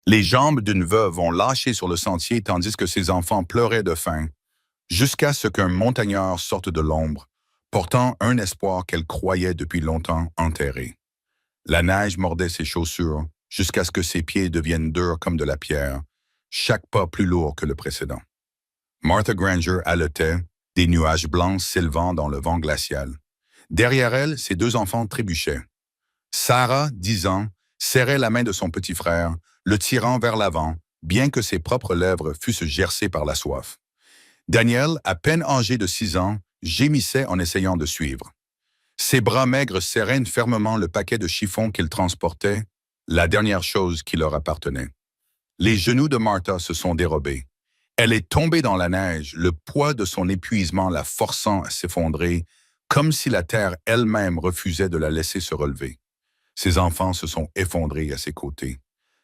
Les jambes d'une veuve ont lâché sur le sentier tandis que ses enfants pleuraient de faim, jusqu'à ce qu'un montagnard sorte de l'ombre, portant un espoir qu'elle croyait depuis longtemps enterré. La neige mordait ses chaussures jusqu'à ce que ses pieds deviennent durs comme de la pierre, chaque pas plus lourd que le précédent. Martha Granger haletait, des nuages blancs s'élevant dans le vent glacial. Derrière elle, ses deux enfants trébuchaient. Sarah, 10 ans, serrait la main de son petit frère, le tirant vers l'avant, bien que ses propres lèvres fussent gercées par la soif. Daniel, à peine âgé de 6 ans, gémissait en essayant de suivre. Ses bras maigres serraient fermement le paquet de chiffons qu'il transportait, la dernière chose qui leur appartenait. Les genoux de Martha se sont dérobés. Elle est tombée dans la neige, le poids de son épuisement la forçant à s'effondrer, comme si la terre elle-même refusait de la laisser se relever. Ses enfants se sont effondrés à ses côtés.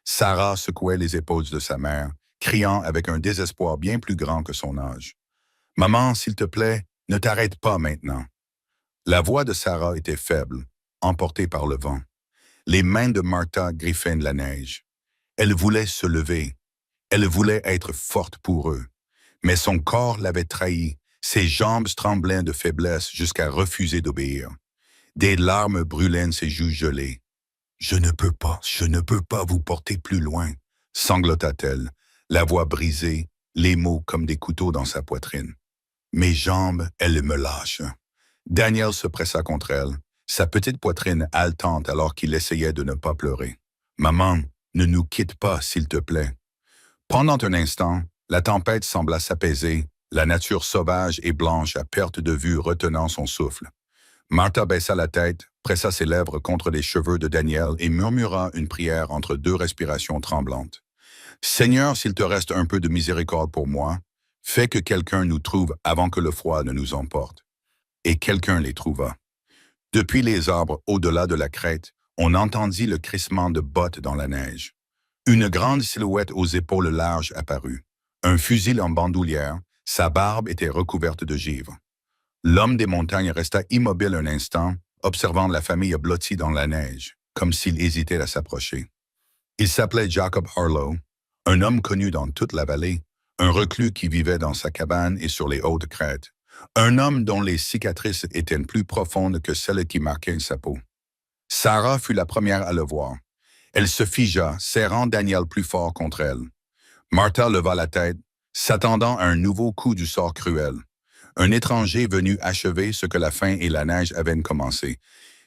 Sarah secouait les épaules de sa mère, criant avec un désespoir bien plus grand que son âge. « Maman, s'il te plaît, ne t'arrête pas maintenant. » La voix de Sarah était faible, emportée par le vent. Les mains de Martha griffaient la neige. Elle voulait se lever. Elle voulait être forte pour eux. Mais son corps l'avait trahi. Ses jambes tremblaient de faiblesse jusqu'à refuser d'obéir. Des larmes brûlaient ses joues gelées. « Je ne peux pas vous porter plus loin, » sanglota-t-elle, la voix brisée, les mots comme des couteaux dans sa poitrine. « Mes jambes, elles me lâchent. » Daniel se pressa contre elle, sa petite poitrine haletante alors qu'il essayait de ne pas pleurer. « Maman, ne nous quitte pas, s'il te plaît. » Pendant un instant, la tempête sembla s'apaiser, la nature sauvage et blanche à perte de vue retenant son souffle. Martha baissa la tête, pressa ses lèvres contre les cheveux de Daniel et murmura une prière entre deux respirations tremblantes. « Seigneur, s'il te reste un peu de miséricorde pour moi, fais que quelqu'un nous trouve avant que le froid ne nous emporte. » Et quelqu'un les trouva. Depuis les arbres au-delà de la crête, on entendit le crissement de bottes dans la neige. Une grande silhouette aux épaules larges apparut. Un fusil en bandoulière, sa barbe était recouverte de givre. L'homme des montagnes resta immobile un instant, observant la famille blottie dans la neige, comme s'il hésitait à s'approcher. Il s'appelait Jacob Harlow, un homme connu dans toute la vallée, un reclus qui vivait dans sa cabane et sur les hautes crêtes, un homme dont les cicatrices étaient plus profondes que celles qui marquaient sa peau. Sarah fut la première à le voir. Elle se figea, serrant Daniel plus fort contre elle. Martha leva la tête, s'attendant à un nouveau coup du sort cruel. Un étranger venu achever ce que la faim et la neige avaient commencé.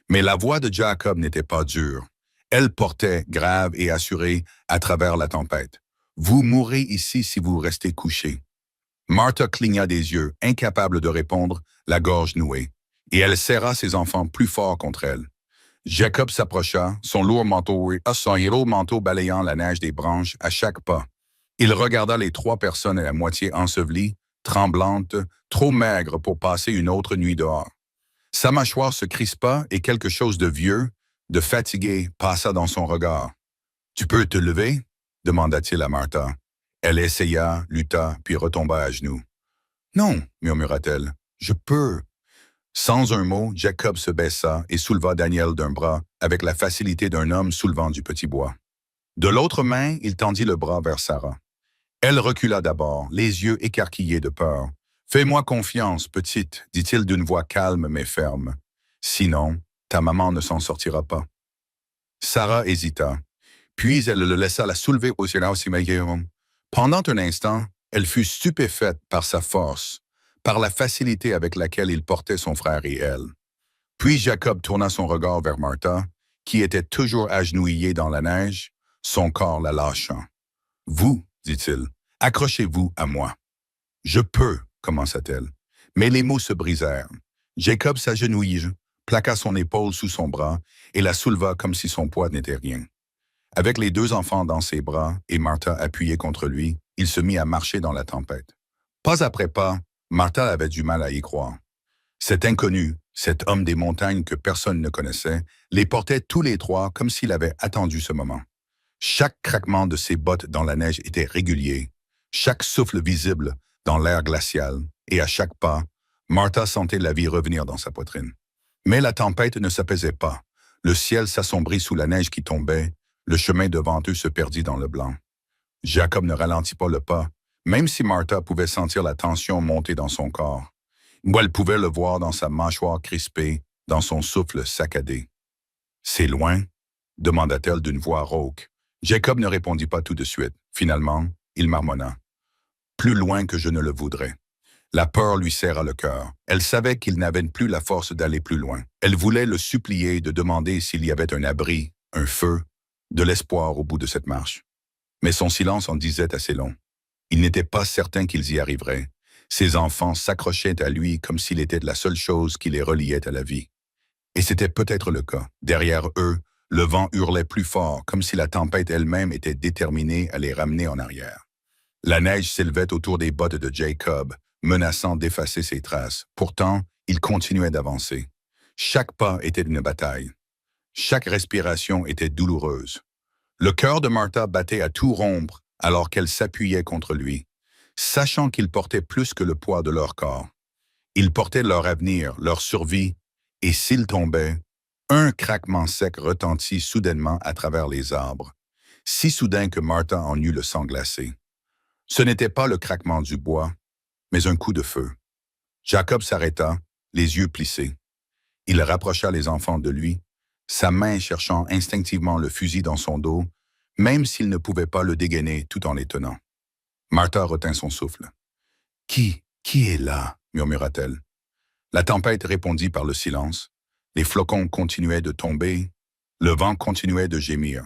Mais la voix de Jacob n'était pas dure. Elle portait, grave et assurée, à travers la tempête. « Vous mourrez ici si vous restez couchés. » Martha cligna des yeux, incapable de répondre, la gorge nouée, et elle serra ses enfants plus fort contre elle. Jacob s'approcha, son lourd manteau balayant la neige des branches à chaque pas. Il regarda les 3 personnes à la moitié ensevelies, tremblantes, trop maigres pour passer une autre nuit dehors. Sa mâchoire se crispa et quelque chose de vieux, de fatigué, passa dans son regard. « Tu peux te lever ?» demanda-t-il à Martha. Elle essaya, lutta, puis retomba à genoux. « Non, » murmura-t-elle, « je peux. » Sans un mot, Jacob se baissa et souleva Daniel d'un bras avec la facilité d'un homme soulevant du petit bois. De l'autre main, il tendit le bras vers Sarah. Elle recula d'abord, les yeux écarquillés de peur. « Fais-moi confiance, petite, » dit-il d'une voix calme mais ferme. « Sinon, ta maman ne s'en sortira pas. » Sarah hésita, puis elle le laissa la soulever au silence immédiat. Pendant un instant, elle fut stupéfaite par sa force, par la facilité avec laquelle il portait son frère et elle. Puis Jacob tourna son regard vers Martha, qui était toujours agenouillée dans la neige, son corps la lâchant. « Vous, » dit-il, « accrochez-vous à moi. »« Je peux, » commença-t-elle, mais les mots se brisèrent. Jacob s'agenouilla, plaqua son épaule sous son bras et la souleva comme si son poids n'était rien. Avec les 2 enfants dans ses bras et Martha appuyée contre lui, il se mit à marcher dans la tempête. Pas après pas, Martha avait du mal à y croire. Cet inconnu, cet homme des montagnes que personne ne connaissait, les portait tous les 3 comme s'il avait attendu ce moment. Chaque craquement de ses bottes dans la neige était régulier, chaque souffle visible dans l'air glacial, et à chaque pas, Martha sentait la vie revenir dans sa poitrine. Mais la tempête ne s'apaisait pas. Le ciel s'assombrit sous la neige qui tombait, le chemin devant eux se perdit dans le blanc. Jacob ne ralentit pas le pas, même si Martha pouvait sentir la tension monter dans son corps, ou elle pouvait le voir dans sa mâchoire crispée, dans son souffle saccadé. « C'est loin ?» demanda-t-elle d'une voix rauque. Jacob ne répondit pas tout de suite. Finalement, il marmonna. « Plus loin que je ne le voudrais. » La peur lui serra le cœur. Elle savait qu'il n'avait plus la force d'aller plus loin. Elle voulait le supplier de demander s'il y avait un abri, un feu, de l'espoir au bout de cette marche. Mais son silence en disait assez long. Il n'était pas certain qu'ils y arriveraient. Ses enfants s'accrochaient à lui comme s'il était la seule chose qui les reliait à la vie. Et c'était peut-être le cas. Derrière eux, le vent hurlait plus fort, comme si la tempête elle-même était déterminée à les ramener en arrière. La neige s'élevait autour des bottes de Jacob, menaçant d'effacer ses traces. Pourtant, il continuait d'avancer. Chaque pas était une bataille. Chaque respiration était douloureuse. Le cœur de Martha battait à tout rompre alors qu'elle s'appuyait contre lui, sachant qu'il portait plus que le poids de leur corps. Il portait leur avenir, leur survie, et s'il tombait, un craquement sec retentit soudainement à travers les arbres, si soudain que Martha en eut le sang glacé. Ce n'était pas le craquement du bois, mais un coup de feu. Jacob s'arrêta, les yeux plissés. Il rapprocha les enfants de lui, sa main cherchant instinctivement le fusil dans son dos, même s'il ne pouvait pas le dégainer tout en les tenant. Martha retint son souffle. « Qui est là ?» murmura-t-elle. La tempête répondit par le silence. Les flocons continuaient de tomber, le vent continuait de gémir.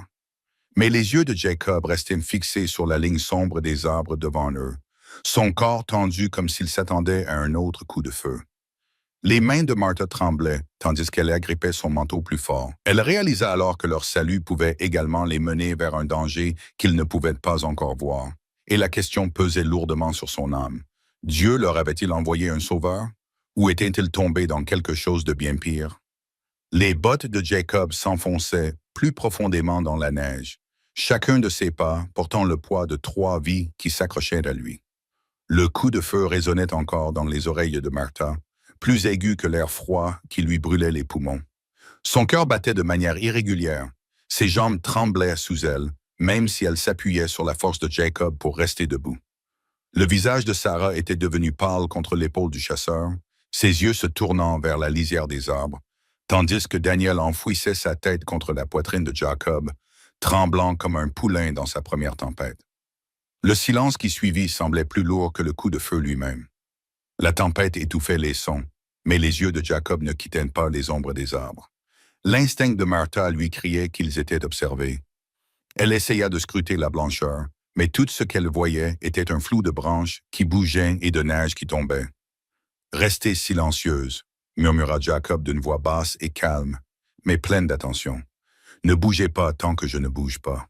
Mais les yeux de Jacob restaient fixés sur la ligne sombre des arbres devant eux, son corps tendu comme s'il s'attendait à un autre coup de feu. Les mains de Martha tremblaient, tandis qu'elle agrippait son manteau plus fort. Elle réalisa alors que leur salut pouvait également les mener vers un danger qu'ils ne pouvaient pas encore voir. Et la question pesait lourdement sur son âme. Dieu leur avait-il envoyé un sauveur? Ou était-il tombé dans quelque chose de bien pire? Les bottes de Jacob s'enfonçaient plus profondément dans la neige, chacun de ses pas portant le poids de 3 vies qui s'accrochaient à lui. Le coup de feu résonnait encore dans les oreilles de Martha, plus aigu que l'air froid qui lui brûlait les poumons. Son cœur battait de manière irrégulière. Ses jambes tremblaient sous elle, même si elle s'appuyait sur la force de Jacob pour rester debout. Le visage de Sarah était devenu pâle contre l'épaule du chasseur, ses yeux se tournant vers la lisière des arbres, tandis que Daniel enfouissait sa tête contre la poitrine de Jacob, tremblant comme un poulain dans sa première tempête. Le silence qui suivit semblait plus lourd que le coup de feu lui-même. La tempête étouffait les sons, mais les yeux de Jacob ne quittaient pas les ombres des arbres. L'instinct de Martha lui criait qu'ils étaient observés. Elle essaya de scruter la blancheur, mais tout ce qu'elle voyait était un flou de branches qui bougeaient et de neige qui tombait. « Restez silencieuse », murmura Jacob d'une voix basse et calme, mais pleine d'attention. « Ne bougez pas tant que je ne bouge pas. »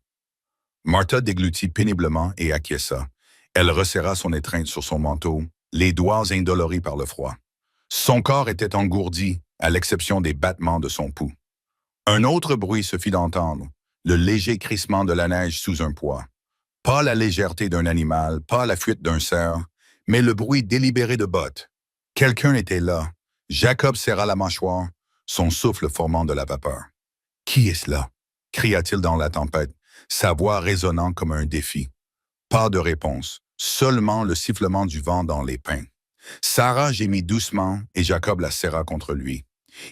Martha déglutit péniblement et acquiesça. Elle resserra son étreinte sur son manteau, les doigts indoloris par le froid. Son corps était engourdi, à l'exception des battements de son pouls. Un autre bruit se fit entendre, le léger crissement de la neige sous un poids. Pas la légèreté d'un animal, pas la fuite d'un cerf, mais le bruit délibéré de bottes. Quelqu'un était là. Jacob serra la mâchoire, son souffle formant de la vapeur. « Qui est-ce là ?» cria-t-il dans la tempête, sa voix résonnant comme un défi. Pas de réponse, seulement le sifflement du vent dans les pins. Sarah gémit doucement et Jacob la serra contre lui.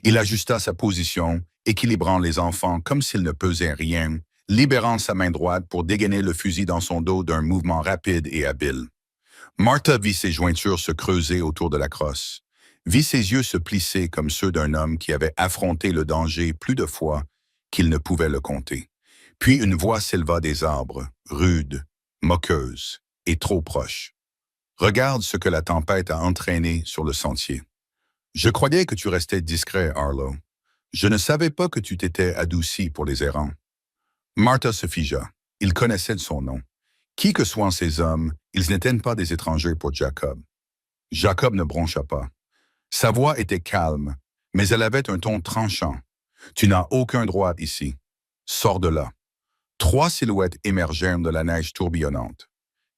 Il ajusta sa position, équilibrant les enfants comme s'il ne pesait rien, libérant sa main droite pour dégainer le fusil dans son dos d'un mouvement rapide et habile. Martha vit ses jointures se creuser autour de la crosse, vit ses yeux se plisser comme ceux d'un homme qui avait affronté le danger plus de fois qu'il ne pouvait le compter. Puis une voix s'éleva des arbres, rude, moqueuse et trop proche. « Regarde ce que la tempête a entraîné sur le sentier. Je croyais que tu restais discret, Arlo. Je ne savais pas que tu t'étais adouci pour les errants. » Martha se figea. Il connaissait son nom. Qui que soient ces hommes, ils n'étaient pas des étrangers pour Jacob. Jacob ne broncha pas. Sa voix était calme, mais elle avait un ton tranchant. « Tu n'as aucun droit ici. Sors de là. » 3 silhouettes émergèrent de la neige tourbillonnante.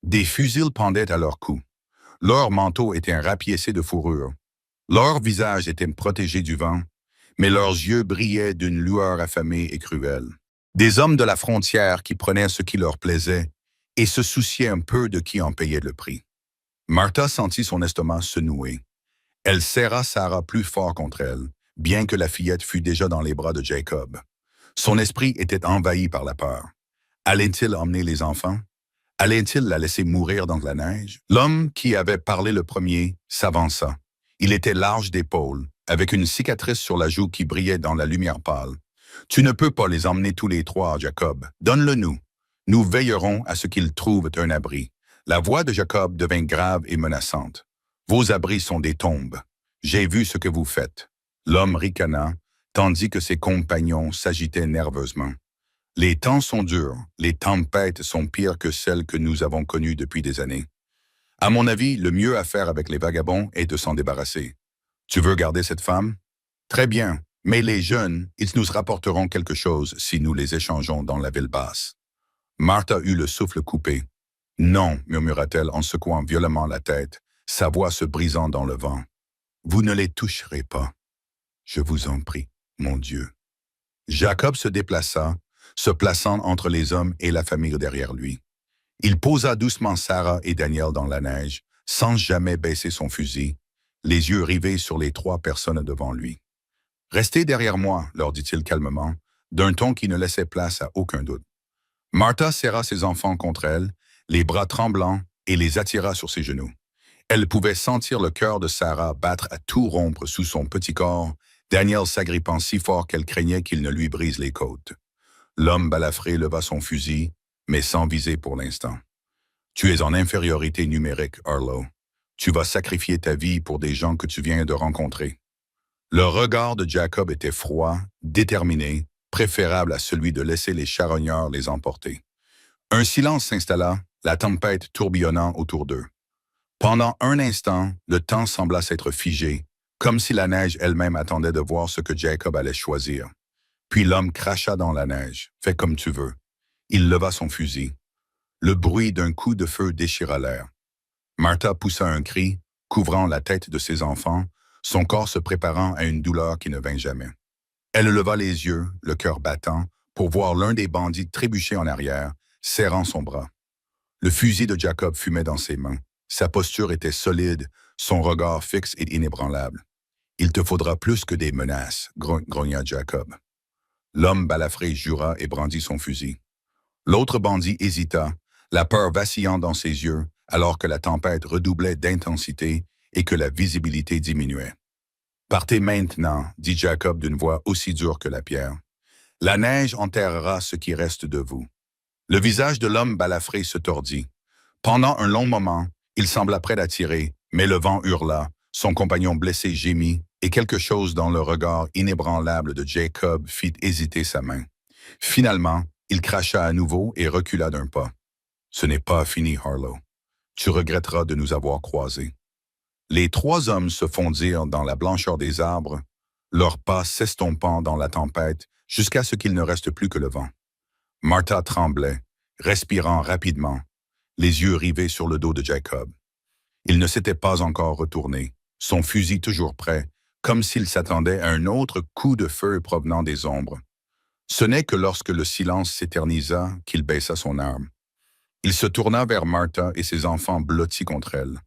Des fusils pendaient à leur cou. Leurs manteaux étaient rapiécés de fourrure. Leurs visages étaient protégés du vent, mais leurs yeux brillaient d'une lueur affamée et cruelle. Des hommes de la frontière qui prenaient ce qui leur plaisait et se souciait un peu de qui en payait le prix. Martha sentit son estomac se nouer. Elle serra Sarah plus fort contre elle, bien que la fillette fût déjà dans les bras de Jacob. Son esprit était envahi par la peur. Allait-il emmener les enfants? Allait-il la laisser mourir dans la neige? L'homme qui avait parlé le premier s'avança. Il était large d'épaules, avec une cicatrice sur la joue qui brillait dans la lumière pâle. « Tu ne peux pas les emmener tous les trois, Jacob. Donne-le-nous. Nous veillerons à ce qu'ils trouvent un abri. » La voix de Jacob devint grave et menaçante. « Vos abris sont des tombes. J'ai vu ce que vous faites. » L'homme ricana, tandis que ses compagnons s'agitaient nerveusement. « Les temps sont durs, les tempêtes sont pires que celles que nous avons connues depuis des années. À mon avis, le mieux à faire avec les vagabonds est de s'en débarrasser. Tu veux garder cette femme? Très bien, mais les jeunes, ils nous rapporteront quelque chose si nous les échangeons dans la ville basse. » Martha eut le souffle coupé. « Non, murmura-t-elle en secouant violemment la tête, sa voix se brisant dans le vent. Vous ne les toucherez pas. Je vous en prie, mon Dieu. » Jacob se déplaça, se plaçant entre les hommes et la famille derrière lui. Il posa doucement Sarah et Daniel dans la neige, sans jamais baisser son fusil, les yeux rivés sur les trois personnes devant lui. « Restez derrière moi, leur dit-il calmement, d'un ton qui ne laissait place à aucun doute. Martha serra ses enfants contre elle, les bras tremblants, et les attira sur ses genoux. Elle pouvait sentir le cœur de Sarah battre à tout rompre sous son petit corps, Daniel s'agrippant si fort qu'elle craignait qu'il ne lui brise les côtes. L'homme balafré leva son fusil, mais sans viser pour l'instant. « Tu es en infériorité numérique, Arlo. Tu vas sacrifier ta vie pour des gens que tu viens de rencontrer. » Le regard de Jacob était froid, déterminé, préférable à celui de laisser les charognards les emporter. Un silence s'installa, la tempête tourbillonnant autour d'eux. Pendant un instant, le temps sembla s'être figé, comme si la neige elle-même attendait de voir ce que Jacob allait choisir. Puis l'homme cracha dans la neige. « Fais comme tu veux. » Il leva son fusil. Le bruit d'un coup de feu déchira l'air. Martha poussa un cri, couvrant la tête de ses enfants, son corps se préparant à une douleur qui ne vint jamais. Elle leva les yeux, le cœur battant, pour voir l'un des bandits trébucher en arrière, serrant son bras. Le fusil de Jacob fumait dans ses mains. Sa posture était solide, son regard fixe et inébranlable. « Il te faudra plus que des menaces, » grogna Jacob. L'homme balafré jura et brandit son fusil. L'autre bandit hésita, la peur vacillant dans ses yeux, alors que la tempête redoublait d'intensité et que la visibilité diminuait. « Partez maintenant, » dit Jacob d'une voix aussi dure que la pierre. « La neige enterrera ce qui reste de vous. » Le visage de l'homme balafré se tordit. Pendant un long moment, il sembla prêt à tirer, mais le vent hurla, son compagnon blessé gémit, et quelque chose dans le regard inébranlable de Jacob fit hésiter sa main. Finalement, il cracha à nouveau et recula d'un pas. « Ce n'est pas fini, Arlo. Tu regretteras de nous avoir croisés. » Les trois hommes se fondirent dans la blancheur des arbres, leurs pas s'estompant dans la tempête jusqu'à ce qu'il ne reste plus que le vent. Martha tremblait, respirant rapidement, les yeux rivés sur le dos de Jacob. Il ne s'était pas encore retourné, son fusil toujours prêt, comme s'il s'attendait à un autre coup de feu provenant des ombres. Ce n'est que lorsque le silence s'éternisa qu'il baissa son arme. Il se tourna vers Martha et ses enfants blottis contre elle.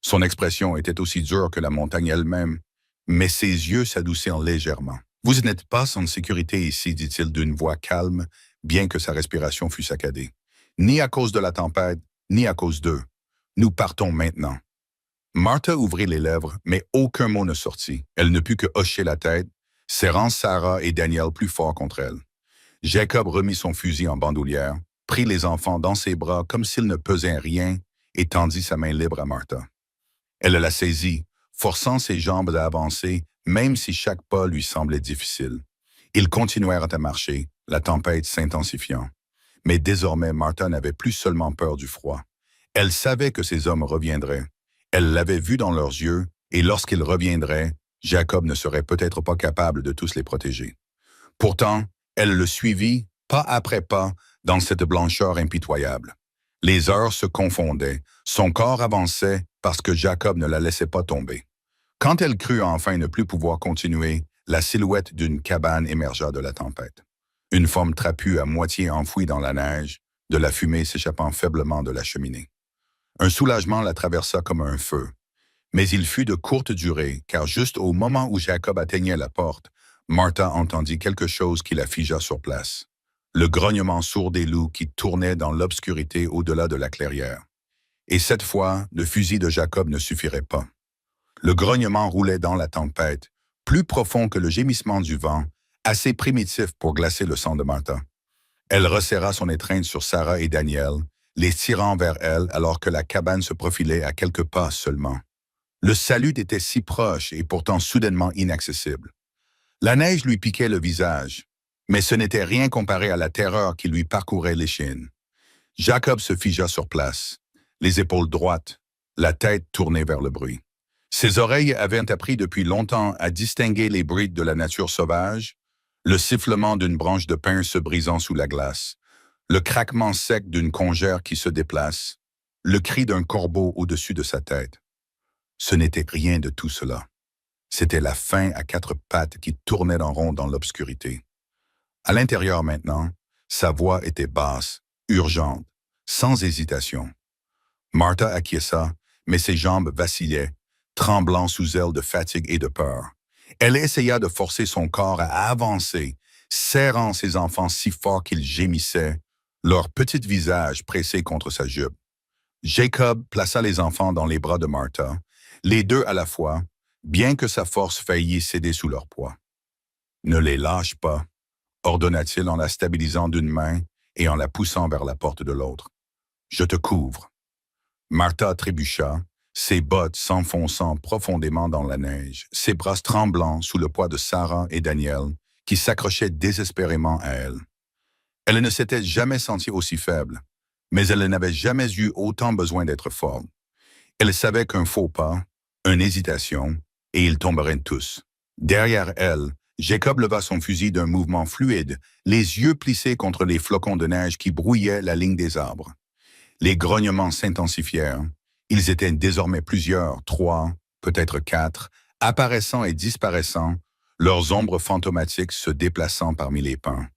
Son expression était aussi dure que la montagne elle-même, mais ses yeux s'adoucirent légèrement. « Vous n'êtes pas en sécurité ici, dit-il d'une voix calme, bien que sa respiration fût saccadée. Ni à cause de la tempête, ni à cause d'eux. Nous partons maintenant. » Martha ouvrit les lèvres, mais aucun mot ne sortit. Elle ne put que hocher la tête, serrant Sarah et Daniel plus fort contre elle. Jacob remit son fusil en bandoulière, prit les enfants dans ses bras comme s'ils ne pesaient rien et tendit sa main libre à Martha. Elle la saisit, forçant ses jambes à avancer, même si chaque pas lui semblait difficile. Ils continuèrent à marcher, la tempête s'intensifiant. Mais désormais, Martha n'avait plus seulement peur du froid. Elle savait que ces hommes reviendraient. Elle l'avait vu dans leurs yeux, et lorsqu'ils reviendraient, Jacob ne serait peut-être pas capable de tous les protéger. Pourtant, elle le suivit, pas après pas, dans cette blancheur impitoyable. Les heures se confondaient, son corps avançait parce que Jacob ne la laissait pas tomber. Quand elle crut enfin ne plus pouvoir continuer, la silhouette d'une cabane émergea de la tempête. Une forme trapue à moitié enfouie dans la neige, de la fumée s'échappant faiblement de la cheminée. Un soulagement la traversa comme un feu, mais il fut de courte durée, car juste au moment où Jacob atteignait la porte, Martha entendit quelque chose qui la figea sur place. Le grognement sourd des loups qui tournaient dans l'obscurité au-delà de la clairière. Et cette fois, le fusil de Jacob ne suffirait pas. Le grognement roulait dans la tempête, plus profond que le gémissement du vent, assez primitif pour glacer le sang de Martha. Elle resserra son étreinte sur Sarah et Daniel, les tirant vers elle alors que la cabane se profilait à quelques pas seulement. Le salut était si proche et pourtant soudainement inaccessible. La neige lui piquait le visage, mais ce n'était rien comparé à la terreur qui lui parcourait l'échine. Jacob se figea sur place, les épaules droites, la tête tournée vers le bruit. Ses oreilles avaient appris depuis longtemps à distinguer les bruits de la nature sauvage, le sifflement d'une branche de pin se brisant sous la glace, le craquement sec d'une congère qui se déplace, le cri d'un corbeau au-dessus de sa tête. Ce n'était rien de tout cela. C'était la faim à quatre pattes qui tournait en rond dans l'obscurité. À l'intérieur maintenant, sa voix était basse, urgente, sans hésitation. Martha acquiesça, mais ses jambes vacillaient, tremblant sous elle de fatigue et de peur. Elle essaya de forcer son corps à avancer, serrant ses enfants si fort qu'ils gémissaient, leurs petits visages pressés contre sa jupe. Jacob plaça les enfants dans les bras de Martha, les deux à la fois, bien que sa force faillît céder sous leur poids. « Ne les lâche pas », ordonna-t-il en la stabilisant d'une main et en la poussant vers la porte de l'autre. « Je te couvre. » Martha trébucha, ses bottes s'enfonçant profondément dans la neige, ses bras tremblants sous le poids de Sarah et Daniel, qui s'accrochaient désespérément à elle. Elle ne s'était jamais sentie aussi faible, mais elle n'avait jamais eu autant besoin d'être forte. Elle savait qu'un faux pas, une hésitation, et ils tomberaient tous. Derrière elle, Jacob leva son fusil d'un mouvement fluide, les yeux plissés contre les flocons de neige qui brouillaient la ligne des arbres. Les grognements s'intensifièrent. Ils étaient désormais plusieurs, 3, peut-être 4, apparaissant et disparaissant, leurs ombres fantomatiques se déplaçant parmi les pins.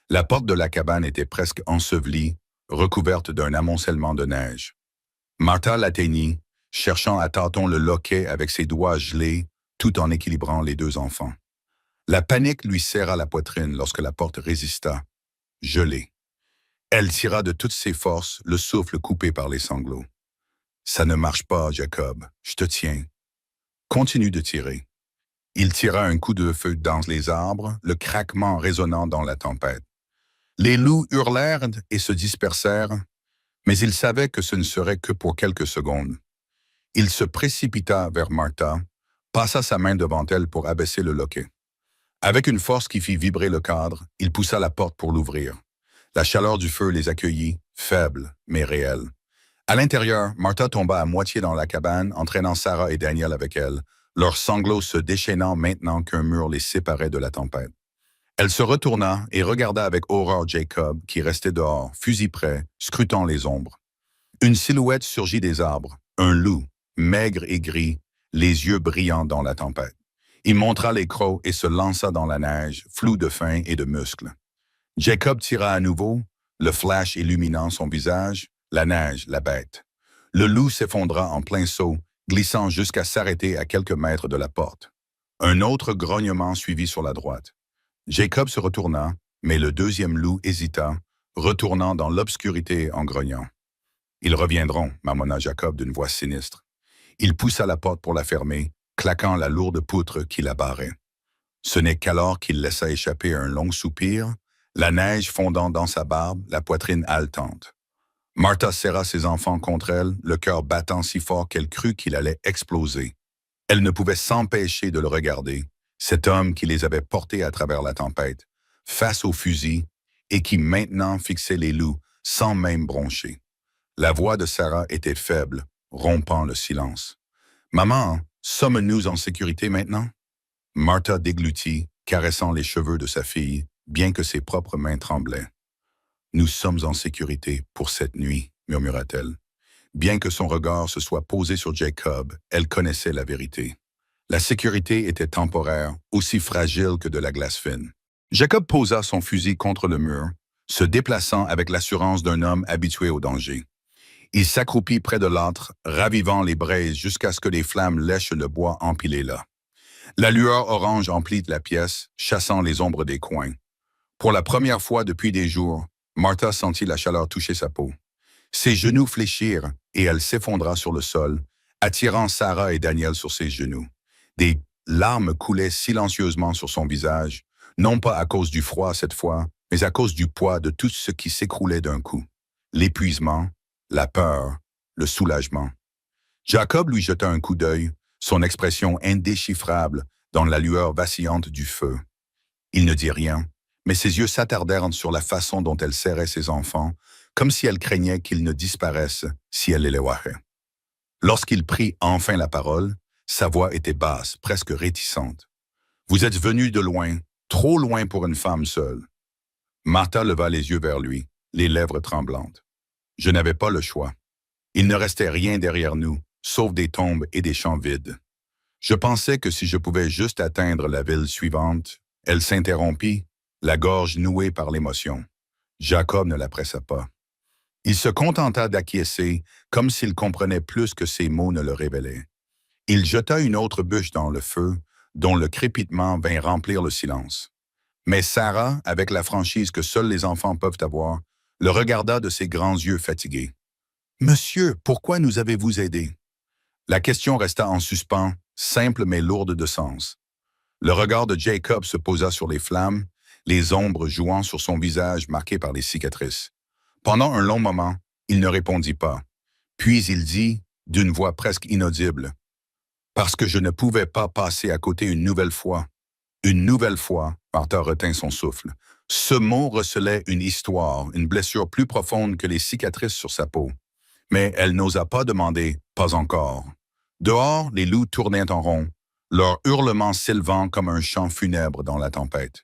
La porte de la cabane était presque ensevelie, recouverte d'un amoncellement de neige. Martha l'atteignit, cherchant à tâtons le loquet avec ses doigts gelés, tout en équilibrant les deux enfants. La panique lui serra la poitrine lorsque la porte résista, gelée. Elle tira de toutes ses forces, le souffle coupé par les sanglots. « Ça ne marche pas, Jacob, je te tiens. » Continue de tirer. Il tira un coup de feu dans les arbres, le craquement résonnant dans la tempête. Les loups hurlèrent et se dispersèrent, mais il savait que ce ne serait que pour quelques secondes. Il se précipita vers Martha, passa sa main devant elle pour abaisser le loquet. Avec une force qui fit vibrer le cadre, il poussa la porte pour l'ouvrir. La chaleur du feu les accueillit, faible, mais réelle. À l'intérieur, Martha tomba à moitié dans la cabane, entraînant Sarah et Daniel avec elle, leurs sanglots se déchaînant maintenant qu'un mur les séparait de la tempête. Elle se retourna et regarda avec horreur Jacob, qui restait dehors, fusil prêt, scrutant les ombres. Une silhouette surgit des arbres, un loup, maigre et gris, les yeux brillants dans la tempête. Il montra les crocs et se lança dans la neige, flou de faim et de muscles. Jacob tira à nouveau, le flash illuminant son visage, la neige, la bête. Le loup s'effondra en plein saut, glissant jusqu'à s'arrêter à quelques mètres de la porte. Un autre grognement suivit sur la droite. Jacob se retourna, mais le deuxième loup hésita, retournant dans l'obscurité en grognant. « Ils reviendront », marmonna Jacob d'une voix sinistre. Il poussa la porte pour la fermer, claquant la lourde poutre qui la barrait. Ce n'est qu'alors qu'il laissa échapper un long soupir, la neige fondant dans sa barbe, la poitrine haletante. Martha serra ses enfants contre elle, le cœur battant si fort qu'elle crut qu'il allait exploser. Elle ne pouvait s'empêcher de le regarder, cet homme qui les avait portés à travers la tempête, face au fusil, et qui maintenant fixait les loups sans même broncher. La voix de Sarah était faible, rompant le silence. « Maman, sommes-nous en sécurité maintenant? » Martha déglutit, caressant les cheveux de sa fille, bien que ses propres mains tremblaient. « Nous sommes en sécurité pour cette nuit, » murmura-t-elle. Bien que son regard se soit posé sur Jacob, elle connaissait la vérité. La sécurité était temporaire, aussi fragile que de la glace fine. Jacob posa son fusil contre le mur, se déplaçant avec l'assurance d'un homme habitué au danger. Il s'accroupit près de l'âtre, ravivant les braises jusqu'à ce que les flammes lèchent le bois empilé là. La lueur orange emplit la pièce, chassant les ombres des coins. Pour la première fois depuis des jours, Martha sentit la chaleur toucher sa peau. Ses genoux fléchirent et elle s'effondra sur le sol, attirant Sarah et Daniel sur ses genoux. Des larmes coulaient silencieusement sur son visage, non pas à cause du froid cette fois, mais à cause du poids de tout ce qui s'écroulait d'un coup. L'épuisement, la peur, le soulagement. Jacob lui jeta un coup d'œil, son expression indéchiffrable dans la lueur vacillante du feu. Il ne dit rien, mais ses yeux s'attardèrent sur la façon dont elle serrait ses enfants, comme si elle craignait qu'ils ne disparaissent si elle les éloignait. Lorsqu'il prit enfin la parole, sa voix était basse, presque réticente. « Vous êtes venu de loin, trop loin pour une femme seule. » Martha leva les yeux vers lui, les lèvres tremblantes. « Je n'avais pas le choix. Il ne restait rien derrière nous, sauf des tombes et des champs vides. Je pensais que si je pouvais juste atteindre la ville suivante, elle s'interrompit, la gorge nouée par l'émotion. Jacob ne la pressa pas. Il se contenta d'acquiescer, comme s'il comprenait plus que ses mots ne le révélaient. Il jeta une autre bûche dans le feu, dont le crépitement vint remplir le silence. Mais Sarah, avec la franchise que seuls les enfants peuvent avoir, le regarda de ses grands yeux fatigués. « Monsieur, pourquoi nous avez-vous aidés? » La question resta en suspens, simple mais lourde de sens. Le regard de Jacob se posa sur les flammes, les ombres jouant sur son visage marqué par les cicatrices. Pendant un long moment, il ne répondit pas. Puis il dit, d'une voix presque inaudible, « Parce que je ne pouvais pas passer à côté une nouvelle fois. » Une nouvelle fois, Martha retint son souffle. Ce mot recelait une histoire, une blessure plus profonde que les cicatrices sur sa peau. Mais elle n'osa pas demander « pas encore ». Dehors, les loups tournaient en rond, leur hurlement s'élevant comme un chant funèbre dans la tempête.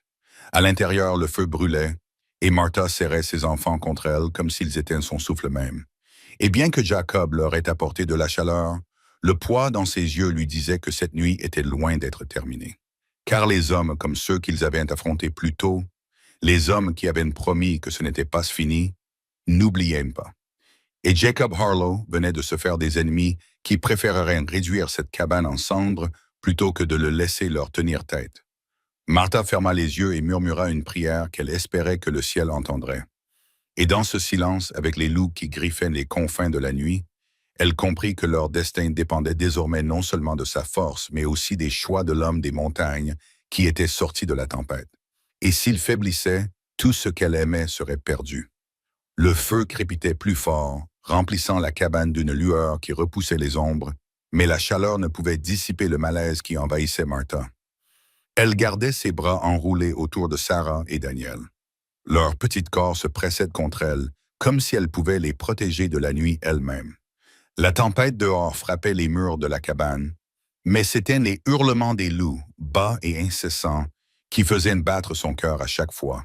À l'intérieur, le feu brûlait, et Martha serrait ses enfants contre elle comme s'ils étaient son souffle même. Et bien que Jacob leur ait apporté de la chaleur, le poids dans ses yeux lui disait que cette nuit était loin d'être terminée. Car les hommes comme ceux qu'ils avaient affrontés plus tôt, les hommes qui avaient promis que ce n'était pas fini, n'oubliaient pas. Et Jacob Harlow venait de se faire des ennemis qui préféreraient réduire cette cabane en cendres plutôt que de le laisser leur tenir tête. Martha ferma les yeux et murmura une prière qu'elle espérait que le ciel entendrait. Et dans ce silence, avec les loups qui griffaient les confins de la nuit, elle comprit que leur destin dépendait désormais non seulement de sa force, mais aussi des choix de l'homme des montagnes qui était sorti de la tempête. Et s'il faiblissait, tout ce qu'elle aimait serait perdu. Le feu crépitait plus fort, remplissant la cabane d'une lueur qui repoussait les ombres, mais la chaleur ne pouvait dissiper le malaise qui envahissait Martha. Elle gardait ses bras enroulés autour de Sarah et Daniel. Leur petit corps se pressait contre elle, comme si elle pouvait les protéger de la nuit elle-même. La tempête dehors frappait les murs de la cabane, mais c'étaient les hurlements des loups, bas et incessants, qui faisaient battre son cœur à chaque fois.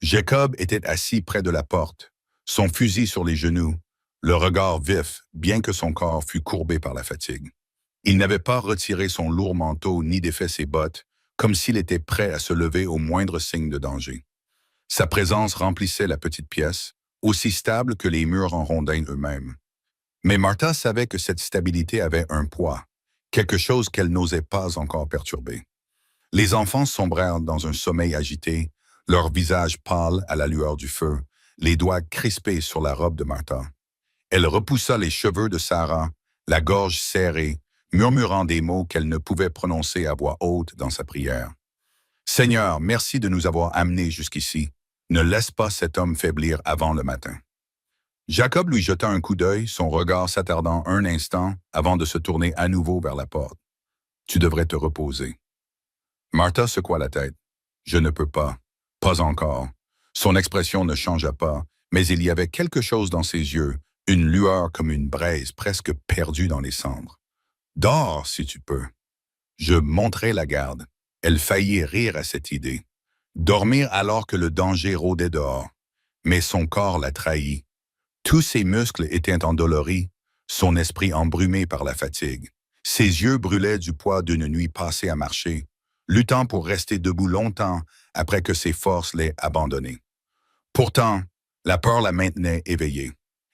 Jacob était assis près de la porte, son fusil sur les genoux, le regard vif, bien que son corps fût courbé par la fatigue. Il n'avait pas retiré son lourd manteau ni défait ses bottes, comme s'il était prêt à se lever au moindre signe de danger. Sa présence remplissait la petite pièce, aussi stable que les murs en rondins eux-mêmes. Mais Martha savait que cette stabilité avait un poids, quelque chose qu'elle n'osait pas encore perturber. Les enfants sombrèrent dans un sommeil agité, leur visage pâle à la lueur du feu, les doigts crispés sur la robe de Martha. Elle repoussa les cheveux de Sarah, la gorge serrée, murmurant des mots qu'elle ne pouvait prononcer à voix haute dans sa prière. « Seigneur, merci de nous avoir amenés jusqu'ici. Ne laisse pas cet homme faiblir avant le matin. » Jacob lui jeta un coup d'œil, son regard s'attardant un instant avant de se tourner à nouveau vers la porte. « Tu devrais te reposer. » Martha secoua la tête. « Je ne peux pas. Pas encore. » Son expression ne changea pas, mais il y avait quelque chose dans ses yeux, une lueur comme une braise presque perdue dans les cendres. « Dors, si tu peux. » Je monterai la garde. Elle faillit rire à cette idée. Dormir alors que le danger rôdait dehors. Mais son corps la trahit. Tous ses muscles étaient endoloris, son esprit embrumé par la fatigue. Ses yeux brûlaient du poids d'une nuit passée à marcher, luttant pour rester debout longtemps après que ses forces l'aient abandonné. Pourtant, la peur la maintenait éveillée.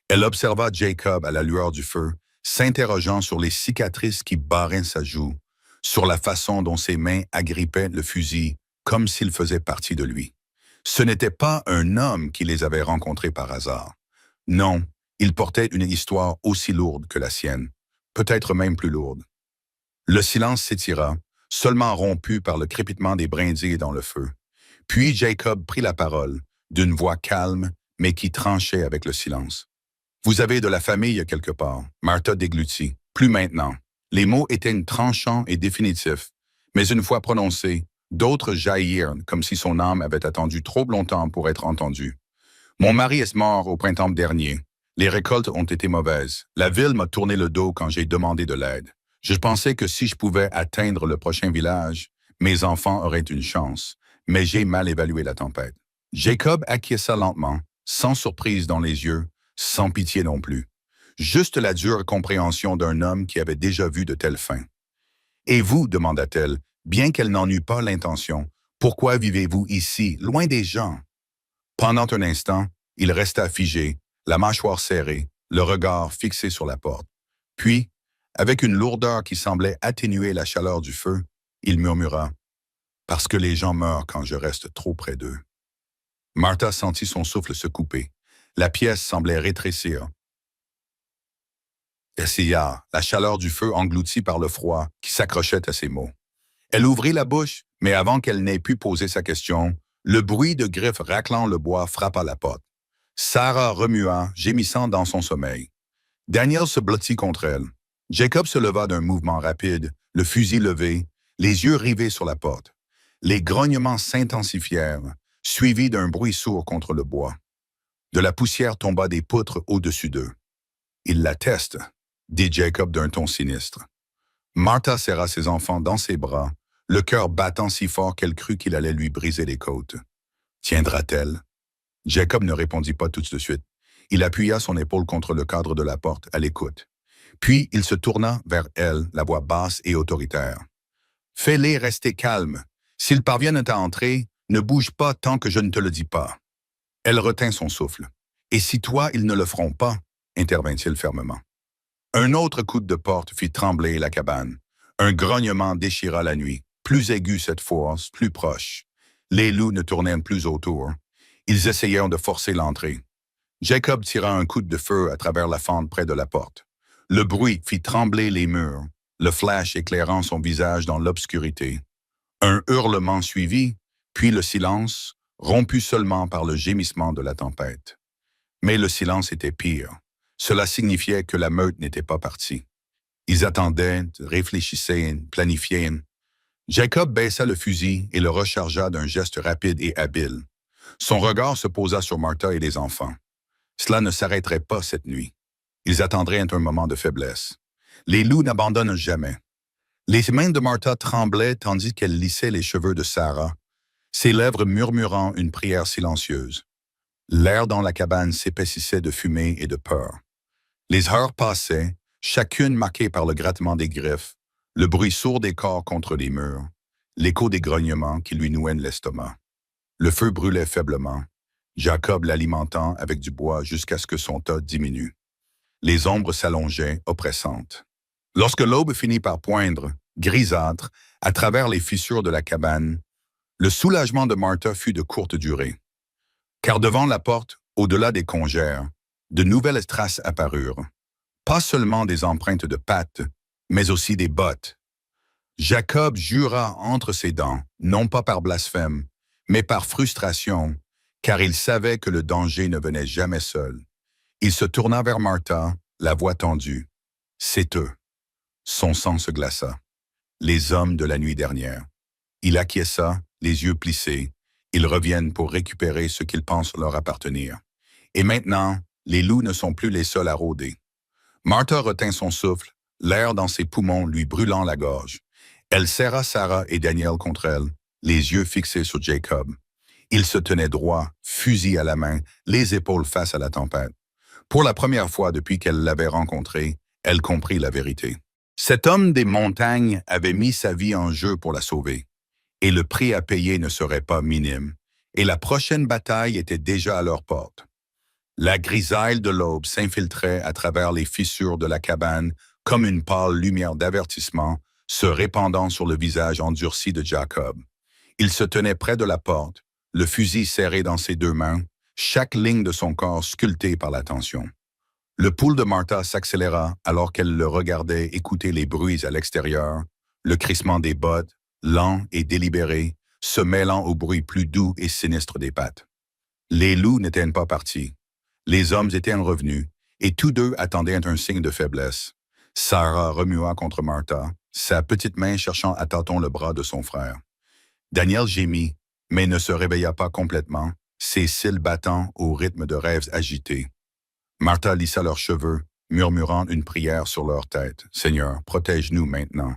Elle observa Jacob à la lueur du feu, s'interrogeant sur les cicatrices qui barraient sa joue, sur la façon dont ses mains agrippaient le fusil, comme s'il faisait partie de lui. Ce n'était pas un homme qui les avait rencontrés par hasard. Non, il portait une histoire aussi lourde que la sienne, peut-être même plus lourde. Le silence s'étira, seulement rompu par le crépitement des brindilles dans le feu. Puis Jacob prit la parole, d'une voix calme, mais qui tranchait avec le silence. Vous avez de la famille quelque part, Martha déglutit. Plus maintenant. Les mots étaient tranchants et définitifs, mais une fois prononcés, d'autres jaillirent comme si son âme avait attendu trop longtemps pour être entendue. Mon mari est mort au printemps dernier. Les récoltes ont été mauvaises. La ville m'a tourné le dos quand j'ai demandé de l'aide. Je pensais que si je pouvais atteindre le prochain village, mes enfants auraient une chance, mais j'ai mal évalué la tempête. Jacob acquiesça lentement, sans surprise dans les yeux, sans pitié non plus. Juste la dure compréhension d'un homme qui avait déjà vu de telles fins. « Et vous, demanda-t-elle, bien qu'elle n'en eût pas l'intention, pourquoi vivez-vous ici, loin des gens? » Pendant un instant, il resta figé, la mâchoire serrée, le regard fixé sur la porte. Puis, avec une lourdeur qui semblait atténuer la chaleur du feu, il murmura « Parce que les gens meurent quand je reste trop près d'eux. » Martha sentit son souffle se couper. La pièce semblait rétrécir. Essaya, la chaleur du feu engloutie par le froid qui s'accrochait à ses mots. Elle ouvrit la bouche, mais avant qu'elle n'ait pu poser sa question, le bruit de griffes raclant le bois frappa la porte. Sarah remua, gémissant dans son sommeil. Daniel se blottit contre elle. Jacob se leva d'un mouvement rapide, le fusil levé, les yeux rivés sur la porte. Les grognements s'intensifièrent, suivis d'un bruit sourd contre le bois. De la poussière tomba des poutres au-dessus d'eux. « Il l'atteste », dit Jacob d'un ton sinistre. Martha serra ses enfants dans ses bras, le cœur battant si fort qu'elle crut qu'il allait lui briser les côtes. Tiendra-t-elle? Jacob ne répondit pas tout de suite. Il appuya son épaule contre le cadre de la porte, à l'écoute. Puis il se tourna vers elle, la voix basse et autoritaire. « Fais-les rester calmes. S'ils parviennent à entrer, ne bouge pas tant que je ne te le dis pas. » Elle retint son souffle. « Et si toi, ils ne le feront pas? » intervint-il fermement. Un autre coup de porte fit trembler la cabane. Un grognement déchira la nuit, plus aigu cette fois, plus proche. Les loups ne tournaient plus autour. Ils essayèrent de forcer l'entrée. Jacob tira un coup de feu à travers la fente près de la porte. Le bruit fit trembler les murs, le flash éclairant son visage dans l'obscurité. Un hurlement suivit, puis le silence, rompu seulement par le gémissement de la tempête. Mais le silence était pire. Cela signifiait que la meute n'était pas partie. Ils attendaient, réfléchissaient, planifiaient. Jacob baissa le fusil et le rechargea d'un geste rapide et habile. Son regard se posa sur Martha et les enfants. Cela ne s'arrêterait pas cette nuit. Ils attendraient un moment de faiblesse. Les loups n'abandonnent jamais. Les mains de Martha tremblaient tandis qu'elle lissait les cheveux de Sarah, ses lèvres murmurant une prière silencieuse. L'air dans la cabane s'épaississait de fumée et de peur. Les heures passaient, chacune marquée par le grattement des griffes, le bruit sourd des corps contre les murs, l'écho des grognements qui lui nouaient l'estomac. Le feu brûlait faiblement, Jacob l'alimentant avec du bois jusqu'à ce que son tas diminue. Les ombres s'allongeaient, oppressantes. Lorsque l'aube finit par poindre, grisâtre, à travers les fissures de la cabane, le soulagement de Martha fut de courte durée. Car devant la porte, au-delà des congères, de nouvelles traces apparurent. Pas seulement des empreintes de pattes, mais aussi des bottes. Jacob jura entre ses dents, non pas par blasphème, mais par frustration, car il savait que le danger ne venait jamais seul. Il se tourna vers Martha, la voix tendue. « C'est eux. » Son sang se glaça. Les hommes de la nuit dernière. Il acquiesça, les yeux plissés. Ils reviennent pour récupérer ce qu'ils pensent leur appartenir. Et maintenant, les loups ne sont plus les seuls à rôder. Martha retint son souffle, l'air dans ses poumons lui brûlant la gorge. Elle serra Sarah et Daniel contre elle, les yeux fixés sur Jacob. Il se tenait droit, fusil à la main, les épaules face à la tempête. Pour la première fois depuis qu'elle l'avait rencontré, elle comprit la vérité. Cet homme des montagnes avait mis sa vie en jeu pour la sauver. Et le prix à payer ne serait pas minime. et la prochaine bataille était déjà à leur porte. La grisaille de l'aube s'infiltrait à travers les fissures de la cabane comme une pâle lumière d'avertissement se répandant sur le visage endurci de Jacob. Il se tenait près de la porte, le fusil serré dans ses deux mains, chaque ligne de son corps sculptée par la tension. Le pouls de Martha s'accéléra alors qu'elle le regardait écouter les bruits à l'extérieur, le crissement des bottes, lent et délibéré, se mêlant au bruit plus doux et sinistre des pattes. Les loups n'étaient pas partis. Les hommes étaient revenus, et tous deux attendaient un signe de faiblesse. Sarah remua contre Martha, sa petite main cherchant à tâtons le bras de son frère. Daniel gémit, mais ne se réveilla pas complètement, ses cils battant au rythme de rêves agités. Martha lissa leurs cheveux, murmurant une prière sur leur tête. « Seigneur, protège-nous maintenant.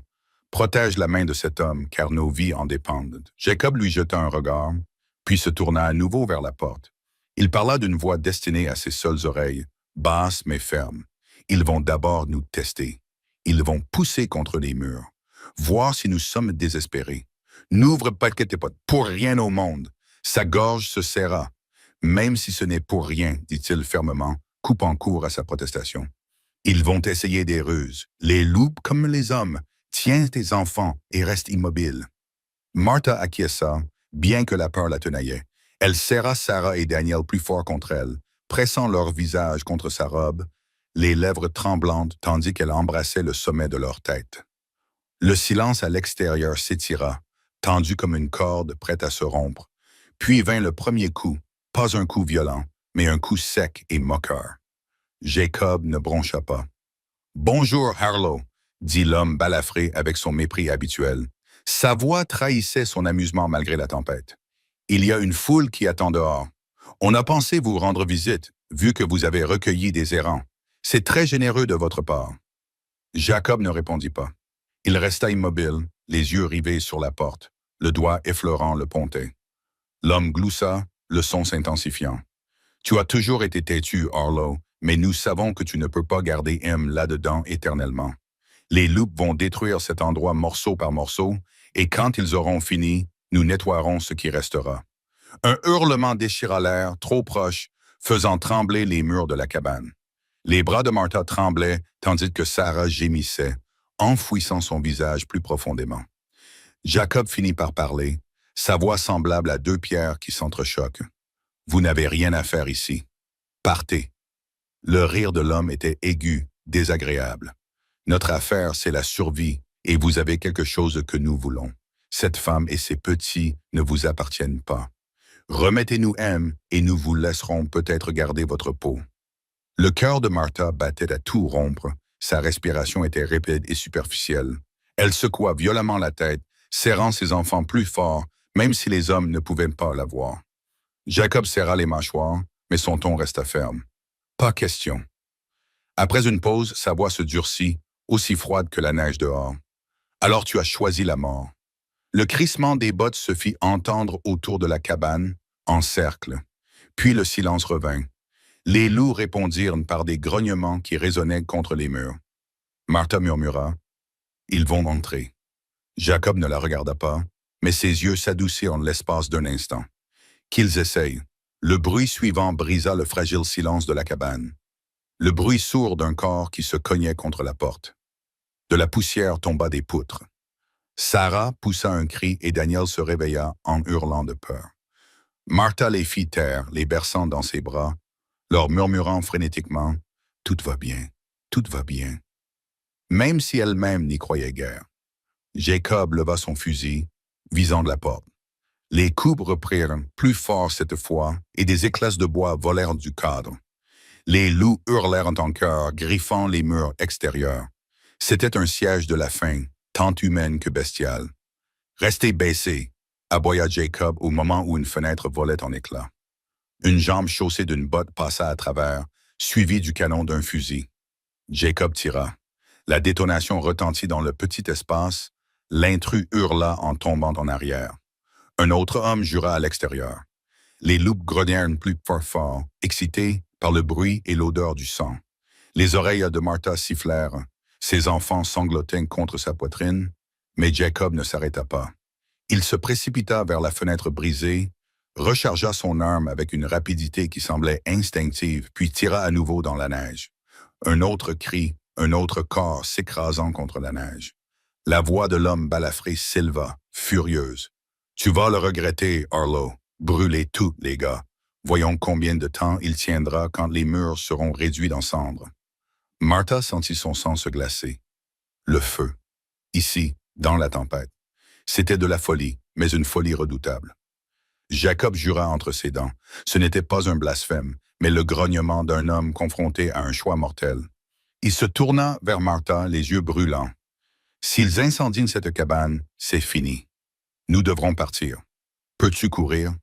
Protège la main de cet homme, car nos vies en dépendent. » Jacob lui jeta un regard, puis se tourna à nouveau vers la porte. Il parla d'une voix destinée à ses seules oreilles, basse mais ferme. « Ils vont d'abord nous tester. Ils vont pousser contre les murs, voir si nous sommes désespérés. N'ouvre pas tes potes, pour rien au monde. » Sa gorge se serra. « Même si ce n'est pour rien, dit-il fermement, coupant court à sa protestation. Ils vont essayer des ruses. Les loups comme les hommes. Tiens tes enfants et reste immobile. » Martha acquiesça, bien que la peur la tenaillait. Elle serra Sarah et Daniel plus fort contre elle, pressant leur visage contre sa robe, les lèvres tremblantes tandis qu'elle embrassait le sommet de leur tête. Le silence à l'extérieur s'étira, tendu comme une corde prête à se rompre. Puis vint le premier coup, pas un coup violent, mais un coup sec et moqueur. Jacob ne broncha pas. « Bonjour, Harlow », dit l'homme balafré avec son mépris habituel. Sa voix trahissait son amusement malgré la tempête. « Il y a une foule qui attend dehors. On a pensé vous rendre visite, vu que vous avez recueilli des errants. C'est très généreux de votre part. » Jacob ne répondit pas. Il resta immobile, les yeux rivés sur la porte, le doigt effleurant le pontet. L'homme gloussa, le son s'intensifiant. « Tu as toujours été têtu, Harlow, mais nous savons que tu ne peux pas garder M là-dedans éternellement. Les loups vont détruire cet endroit morceau par morceau, et quand ils auront fini, nous nettoierons ce qui restera. » Un hurlement déchira l'air, trop proche, faisant trembler les murs de la cabane. Les bras de Martha tremblaient, tandis que Sarah gémissait, enfouissant son visage plus profondément. Jacob finit par parler, sa voix semblable à deux pierres qui s'entrechoquent. « Vous n'avez rien à faire ici. Partez. » Le rire de l'homme était aigu, désagréable. « Notre affaire, c'est la survie, et vous avez quelque chose que nous voulons. Cette femme et ses petits ne vous appartiennent pas. Remettez-nous M, et nous vous laisserons peut-être garder votre peau. » Le cœur de Martha battait à tout rompre. Sa respiration était rapide et superficielle. Elle secoua violemment la tête, serrant ses enfants plus fort, même si les hommes ne pouvaient pas la voir. Jacob serra les mâchoires, mais son ton resta ferme. « Pas question. » Après une pause, sa voix se durcit, aussi froide que la neige dehors. « Alors tu as choisi la mort. » Le crissement des bottes se fit entendre autour de la cabane, en cercle. Puis le silence revint. Les loups répondirent par des grognements qui résonnaient contre les murs. Martha murmura, « Ils vont entrer. » Jacob ne la regarda pas, mais ses yeux s'adoucirent en l'espace d'un instant. « Qu'ils essayent. » Le bruit suivant brisa le fragile silence de la cabane. Le bruit sourd d'un corps qui se cognait contre la porte. De la poussière tomba des poutres. Sarah poussa un cri et Daniel se réveilla en hurlant de peur. Martha les fit taire, les berçant dans ses bras, leur murmurant frénétiquement « Tout va bien, tout va bien », même si elle-même n'y croyait guère. Jacob leva son fusil, visant la porte. Les coups reprirent plus fort cette fois, et des éclats de bois volèrent du cadre. Les loups hurlèrent en chœur, griffant les murs extérieurs. C'était un siège de la faim, tant humaine que bestiale. « Restez baissés », aboya Jacob au moment où une fenêtre volait en éclats. Une jambe chaussée d'une botte passa à travers, suivie du canon d'un fusil. Jacob tira. La détonation retentit dans le petit espace. L'intrus hurla en tombant en arrière. Un autre homme jura à l'extérieur. Les loups grognèrent plus fort, excités par le bruit et l'odeur du sang. Les oreilles de Martha sifflèrent. Ses enfants sanglotaient contre sa poitrine, mais Jacob ne s'arrêta pas. Il se précipita vers la fenêtre brisée, rechargea son arme avec une rapidité qui semblait instinctive, puis tira à nouveau dans la neige. Un autre cri, un autre corps s'écrasant contre la neige. La voix de l'homme balafré s'éleva, furieuse. « Tu vas le regretter, Arlo. Brûlez tout, les gars. Voyons combien de temps il tiendra quand les murs seront réduits en cendres. » Martha sentit son sang se glacer. Le feu. Ici, dans la tempête. C'était de la folie, mais une folie redoutable. Jacob jura entre ses dents. Ce n'était pas un blasphème, mais le grognement d'un homme confronté à un choix mortel. Il se tourna vers Martha, les yeux brûlants. « S'ils incendient cette cabane, c'est fini. Nous devrons partir. Peux-tu courir? »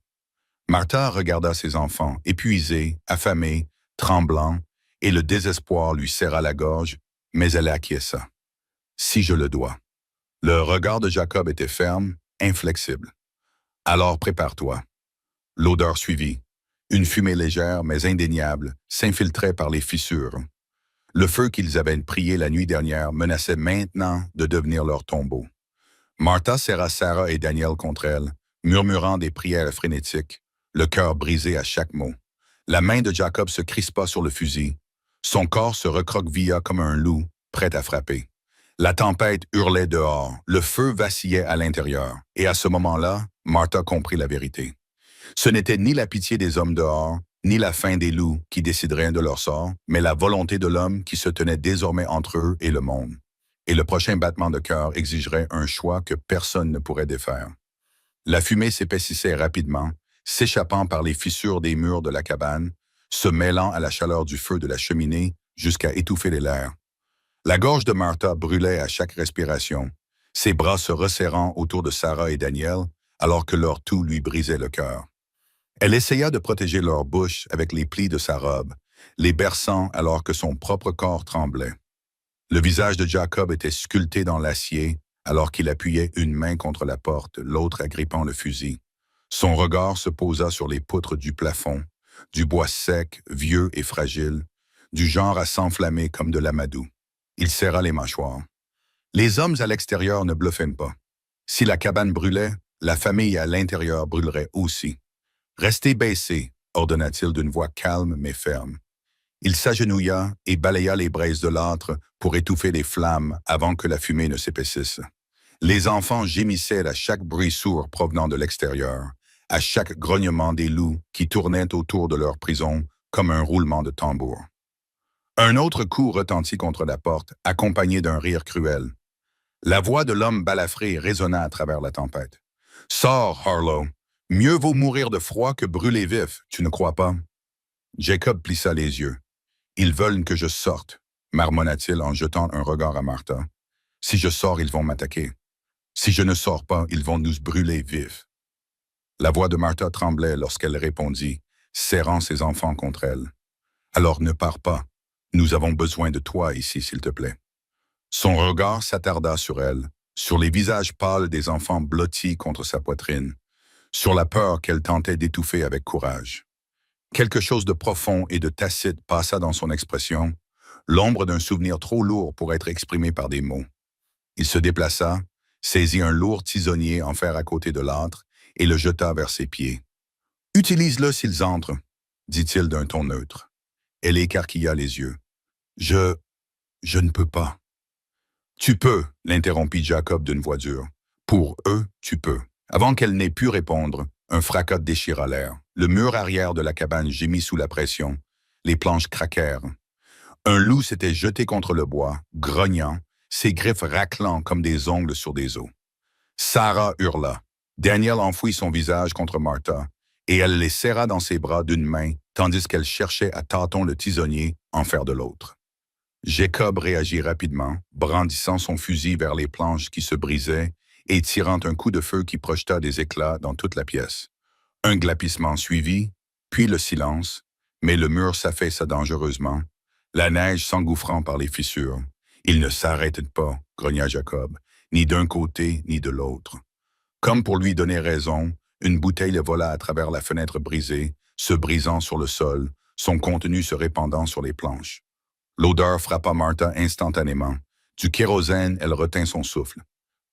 Martha regarda ses enfants, épuisés, affamés, tremblants, et le désespoir lui serra la gorge, mais elle acquiesça. « Si je le dois. » Le regard de Jacob était ferme, inflexible. « Alors prépare-toi. » L'odeur suivit. Une fumée légère, mais indéniable, s'infiltrait par les fissures. Le feu qu'ils avaient prié la nuit dernière menaçait maintenant de devenir leur tombeau. Martha serra Sarah et Daniel contre elle, murmurant des prières frénétiques, le cœur brisé à chaque mot. La main de Jacob se crispa sur le fusil. Son corps se recroquevilla comme un loup, prêt à frapper. La tempête hurlait dehors, le feu vacillait à l'intérieur, et à ce moment-là, Martha comprit la vérité. Ce n'était ni la pitié des hommes dehors, ni la faim des loups qui décideraient de leur sort, mais la volonté de l'homme qui se tenait désormais entre eux et le monde. Et le prochain battement de cœur exigerait un choix que personne ne pourrait défaire. La fumée s'épaississait rapidement, s'échappant par les fissures des murs de la cabane, se mêlant à la chaleur du feu de la cheminée jusqu'à étouffer les airs. La gorge de Martha brûlait à chaque respiration, ses bras se resserrant autour de Sarah et Daniel, alors que leur toux lui brisait le cœur. Elle essaya de protéger leur bouche avec les plis de sa robe, les berçant alors que son propre corps tremblait. Le visage de Jacob était sculpté dans l'acier, alors qu'il appuyait une main contre la porte, l'autre agrippant le fusil. Son regard se posa sur les poutres du plafond, du bois sec, vieux et fragile, du genre à s'enflammer comme de l'amadou. Il serra les mâchoires. Les hommes à l'extérieur ne bluffaient pas. Si la cabane brûlait, la famille à l'intérieur brûlerait aussi. « Restez baissés », ordonna-t-il d'une voix calme mais ferme. Il s'agenouilla et balaya les braises de l'âtre pour étouffer les flammes avant que la fumée ne s'épaississe. Les enfants gémissaient à chaque bruit sourd provenant de l'extérieur, à chaque grognement des loups qui tournaient autour de leur prison comme un roulement de tambour. Un autre coup retentit contre la porte, accompagné d'un rire cruel. La voix de l'homme balafré résonna à travers la tempête. « Sors, Harlow. Mieux vaut mourir de froid que brûler vif, tu ne crois pas? » Jacob plissa les yeux. « Ils veulent que je sorte, » marmonna-t-il en jetant un regard à Martha. « Si je sors, ils vont m'attaquer. Si je ne sors pas, ils vont nous brûler vifs. » La voix de Martha tremblait lorsqu'elle répondit, serrant ses enfants contre elle. « Alors ne pars pas. Nous avons besoin de toi ici, s'il te plaît. » Son regard s'attarda sur elle, sur les visages pâles des enfants blottis contre sa poitrine, sur la peur qu'elle tentait d'étouffer avec courage. Quelque chose de profond et de tacite passa dans son expression, l'ombre d'un souvenir trop lourd pour être exprimé par des mots. Il se déplaça, saisit un lourd tisonnier en fer à côté de l'âtre et le jeta vers ses pieds. « Utilise-le s'ils entrent, » dit-il d'un ton neutre. Elle écarquilla les yeux. « Je ne peux pas. »« Tu peux, » l'interrompit Jacob d'une voix dure. « Pour eux, tu peux. » Avant qu'elle n'ait pu répondre, un fracas déchira l'air. Le mur arrière de la cabane gémit sous la pression. Les planches craquèrent. Un loup s'était jeté contre le bois, grognant, ses griffes raclant comme des ongles sur des os. Sarah hurla. Daniel enfouit son visage contre Martha, et elle les serra dans ses bras d'une main, tandis qu'elle cherchait à tâtons le tisonnier en fer de l'autre. Jacob réagit rapidement, brandissant son fusil vers les planches qui se brisaient et tirant un coup de feu qui projeta des éclats dans toute la pièce. Un glapissement suivit, puis le silence, mais le mur s'affaissa dangereusement, la neige s'engouffrant par les fissures. Il ne s'arrêtait pas, grogna Jacob, ni d'un côté ni de l'autre. Comme pour lui donner raison, une bouteille vola à travers la fenêtre brisée, se brisant sur le sol, son contenu se répandant sur les planches. L'odeur frappa Martha instantanément. Du kérosène, elle retint son souffle.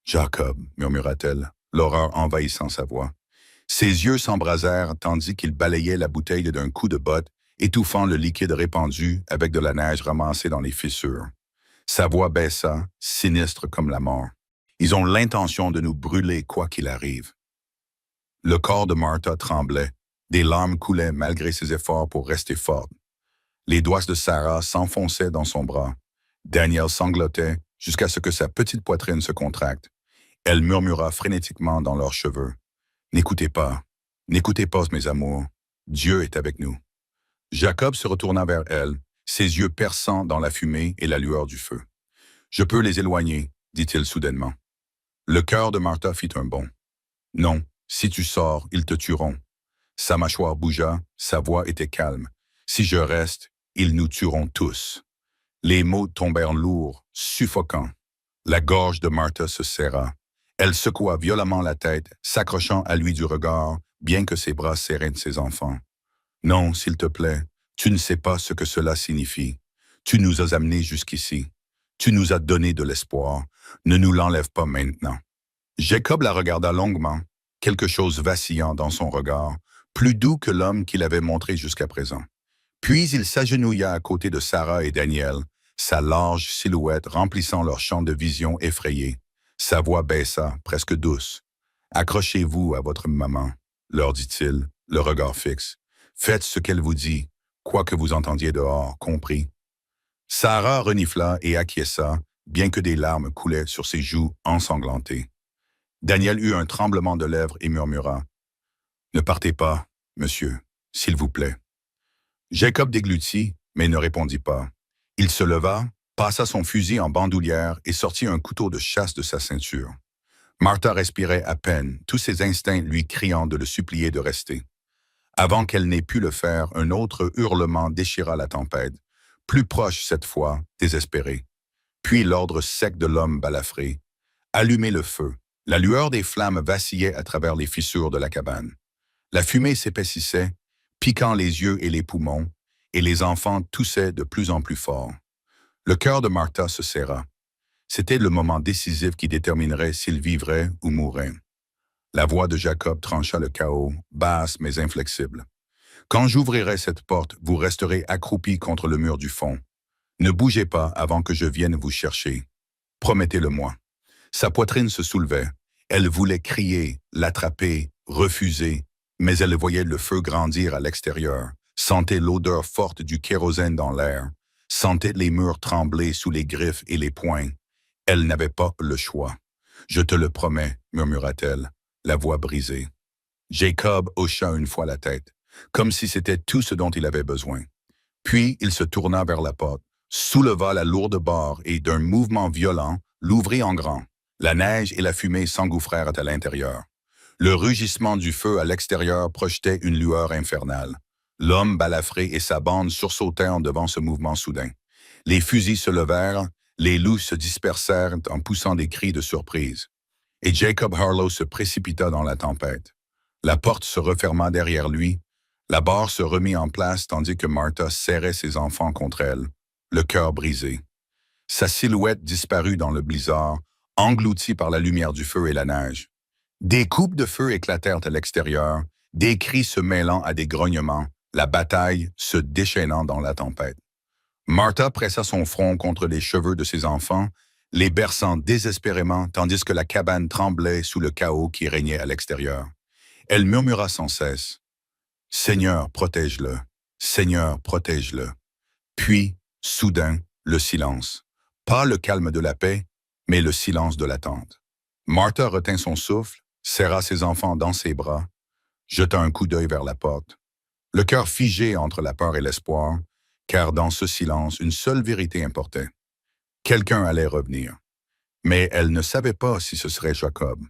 « Jacob, » murmura-t-elle, l'horreur envahissant sa voix. Ses yeux s'embrasèrent tandis qu'il balayait la bouteille d'un coup de botte, étouffant le liquide répandu avec de la neige ramassée dans les fissures. Sa voix baissa, sinistre comme la mort. Ils ont l'intention de nous brûler quoi qu'il arrive. Le corps de Martha tremblait. Des larmes coulaient malgré ses efforts pour rester forte. Les doigts de Sarah s'enfonçaient dans son bras. Daniel sanglotait jusqu'à ce que sa petite poitrine se contracte. Elle murmura frénétiquement dans leurs cheveux. N'écoutez pas, mes amours. Dieu est avec nous. » Jacob se retourna vers elle, ses yeux perçants dans la fumée et la lueur du feu. « Je peux les éloigner, » dit-il soudainement. Le cœur de Martha fit un bond. « Non, si tu sors, ils te tueront. » Sa mâchoire bougea, sa voix était calme. « Si je reste, ils nous tueront tous. » Les mots tombèrent lourds, suffocants. La gorge de Martha se serra. Elle secoua violemment la tête, s'accrochant à lui du regard, bien que ses bras serraient de ses enfants. « Non, s'il te plaît, tu ne sais pas ce que cela signifie. Tu nous as amenés jusqu'ici. Tu nous as donné de l'espoir. Ne nous l'enlève pas maintenant. » Jacob la regarda longuement, quelque chose vacillant dans son regard, plus doux que l'homme qu'il avait montré jusqu'à présent. Puis il s'agenouilla à côté de Sarah et Daniel, sa large silhouette remplissant leur champ de vision effrayé. Sa voix baissa, presque douce. « Accrochez-vous à votre maman, » leur dit-il, le regard fixe. « Faites ce qu'elle vous dit, quoi que vous entendiez dehors, compris. » Sarah renifla et acquiesça, bien que des larmes coulaient sur ses joues ensanglantées. Daniel eut un tremblement de lèvres et murmura. « Ne partez pas, monsieur, s'il vous plaît. » Jacob déglutit, mais ne répondit pas. Il se leva, passa son fusil en bandoulière et sortit un couteau de chasse de sa ceinture. Martha respirait à peine, tous ses instincts lui criant de le supplier de rester. Avant qu'elle n'ait pu le faire, un autre hurlement déchira la tempête, plus proche cette fois, désespéré. Puis l'ordre sec de l'homme balafré. Allumez le feu. La lueur des flammes vacillait à travers les fissures de la cabane. La fumée s'épaississait, piquant les yeux et les poumons, et les enfants toussaient de plus en plus fort. Le cœur de Martha se serra. C'était le moment décisif qui déterminerait s'il vivrait ou mourrait. La voix de Jacob trancha le chaos, basse mais inflexible. « Quand j'ouvrirai cette porte, vous resterez accroupis contre le mur du fond. Ne bougez pas avant que je vienne vous chercher. Promettez-le-moi. » Sa poitrine se soulevait. Elle voulait crier, l'attraper, refuser, mais elle voyait le feu grandir à l'extérieur, sentait l'odeur forte du kérosène dans l'air, sentait les murs trembler sous les griffes et les poings. Elle n'avait pas le choix. « Je te le promets, » murmura-t-elle, la voix brisée. Jacob hocha une fois la tête, comme si c'était tout ce dont il avait besoin. Puis il se tourna vers la porte, souleva la lourde barre et, d'un mouvement violent, l'ouvrit en grand. La neige et la fumée s'engouffrèrent à l'intérieur. Le rugissement du feu à l'extérieur projetait une lueur infernale. L'homme balafré et sa bande sursautèrent devant ce mouvement soudain. Les fusils se levèrent, les loups se dispersèrent en poussant des cris de surprise. Et Jacob Harlow se précipita dans la tempête. La porte se referma derrière lui, la barre se remit en place tandis que Martha serrait ses enfants contre elle, le cœur brisé. Sa silhouette disparut dans le blizzard, engloutie par la lumière du feu et la neige. Des coupes de feu éclatèrent à l'extérieur, des cris se mêlant à des grognements, la bataille se déchaînant dans la tempête. Martha pressa son front contre les cheveux de ses enfants, les berçant désespérément tandis que la cabane tremblait sous le chaos qui régnait à l'extérieur. Elle murmura sans cesse. « Seigneur, protège-le. Seigneur, protège-le. » Puis, soudain, le silence. Pas le calme de la paix, mais le silence de l'attente. Martha retint son souffle, serra ses enfants dans ses bras, jeta un coup d'œil vers la porte. Le cœur figé entre la peur et l'espoir, car dans ce silence, une seule vérité importait. Quelqu'un allait revenir. Mais elle ne savait pas si ce serait Jacob.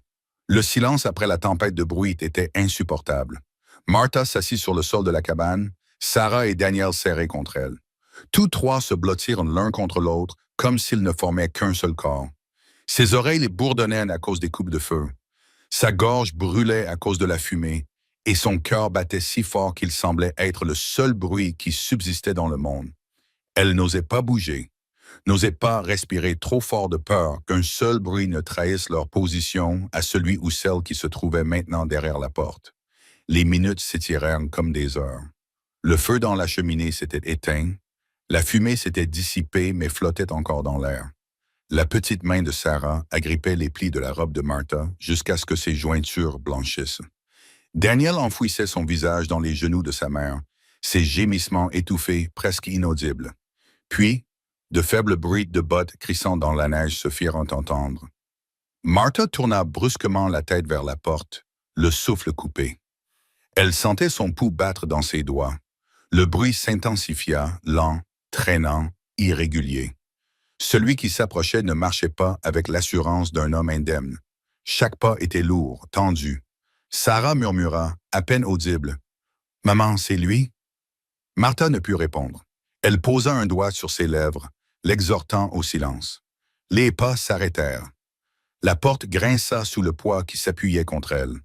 Le silence après la tempête de bruit était insupportable. Martha s'assit sur le sol de la cabane, Sarah et Daniel serrés contre elle. Tous trois se blottirent l'un contre l'autre, comme s'ils ne formaient qu'un seul corps. Ses oreilles bourdonnaient à cause des coupes de feu. Sa gorge brûlait à cause de la fumée, et son cœur battait si fort qu'il semblait être le seul bruit qui subsistait dans le monde. Elle n'osait pas bouger, n'osait pas respirer trop fort de peur qu'un seul bruit ne trahisse leur position à celui ou celle qui se trouvait maintenant derrière la porte. Les minutes s'étirèrent comme des heures. Le feu dans la cheminée s'était éteint. La fumée s'était dissipée mais flottait encore dans l'air. La petite main de Sarah agrippait les plis de la robe de Martha jusqu'à ce que ses jointures blanchissent. Daniel enfouissait son visage dans les genoux de sa mère, ses gémissements étouffés, presque inaudibles. Puis, de faibles bruits de bottes crissant dans la neige se firent entendre. Martha tourna brusquement la tête vers la porte, le souffle coupé. Elle sentait son pouls battre dans ses doigts. Le bruit s'intensifia, lent, traînant, irrégulier. Celui qui s'approchait ne marchait pas avec l'assurance d'un homme indemne. Chaque pas était lourd, tendu. Sarah murmura, à peine audible. « Maman, c'est lui ?» Martha ne put répondre. Elle posa un doigt sur ses lèvres, l'exhortant au silence. Les pas s'arrêtèrent. La porte grinça sous le poids qui s'appuyait contre elle.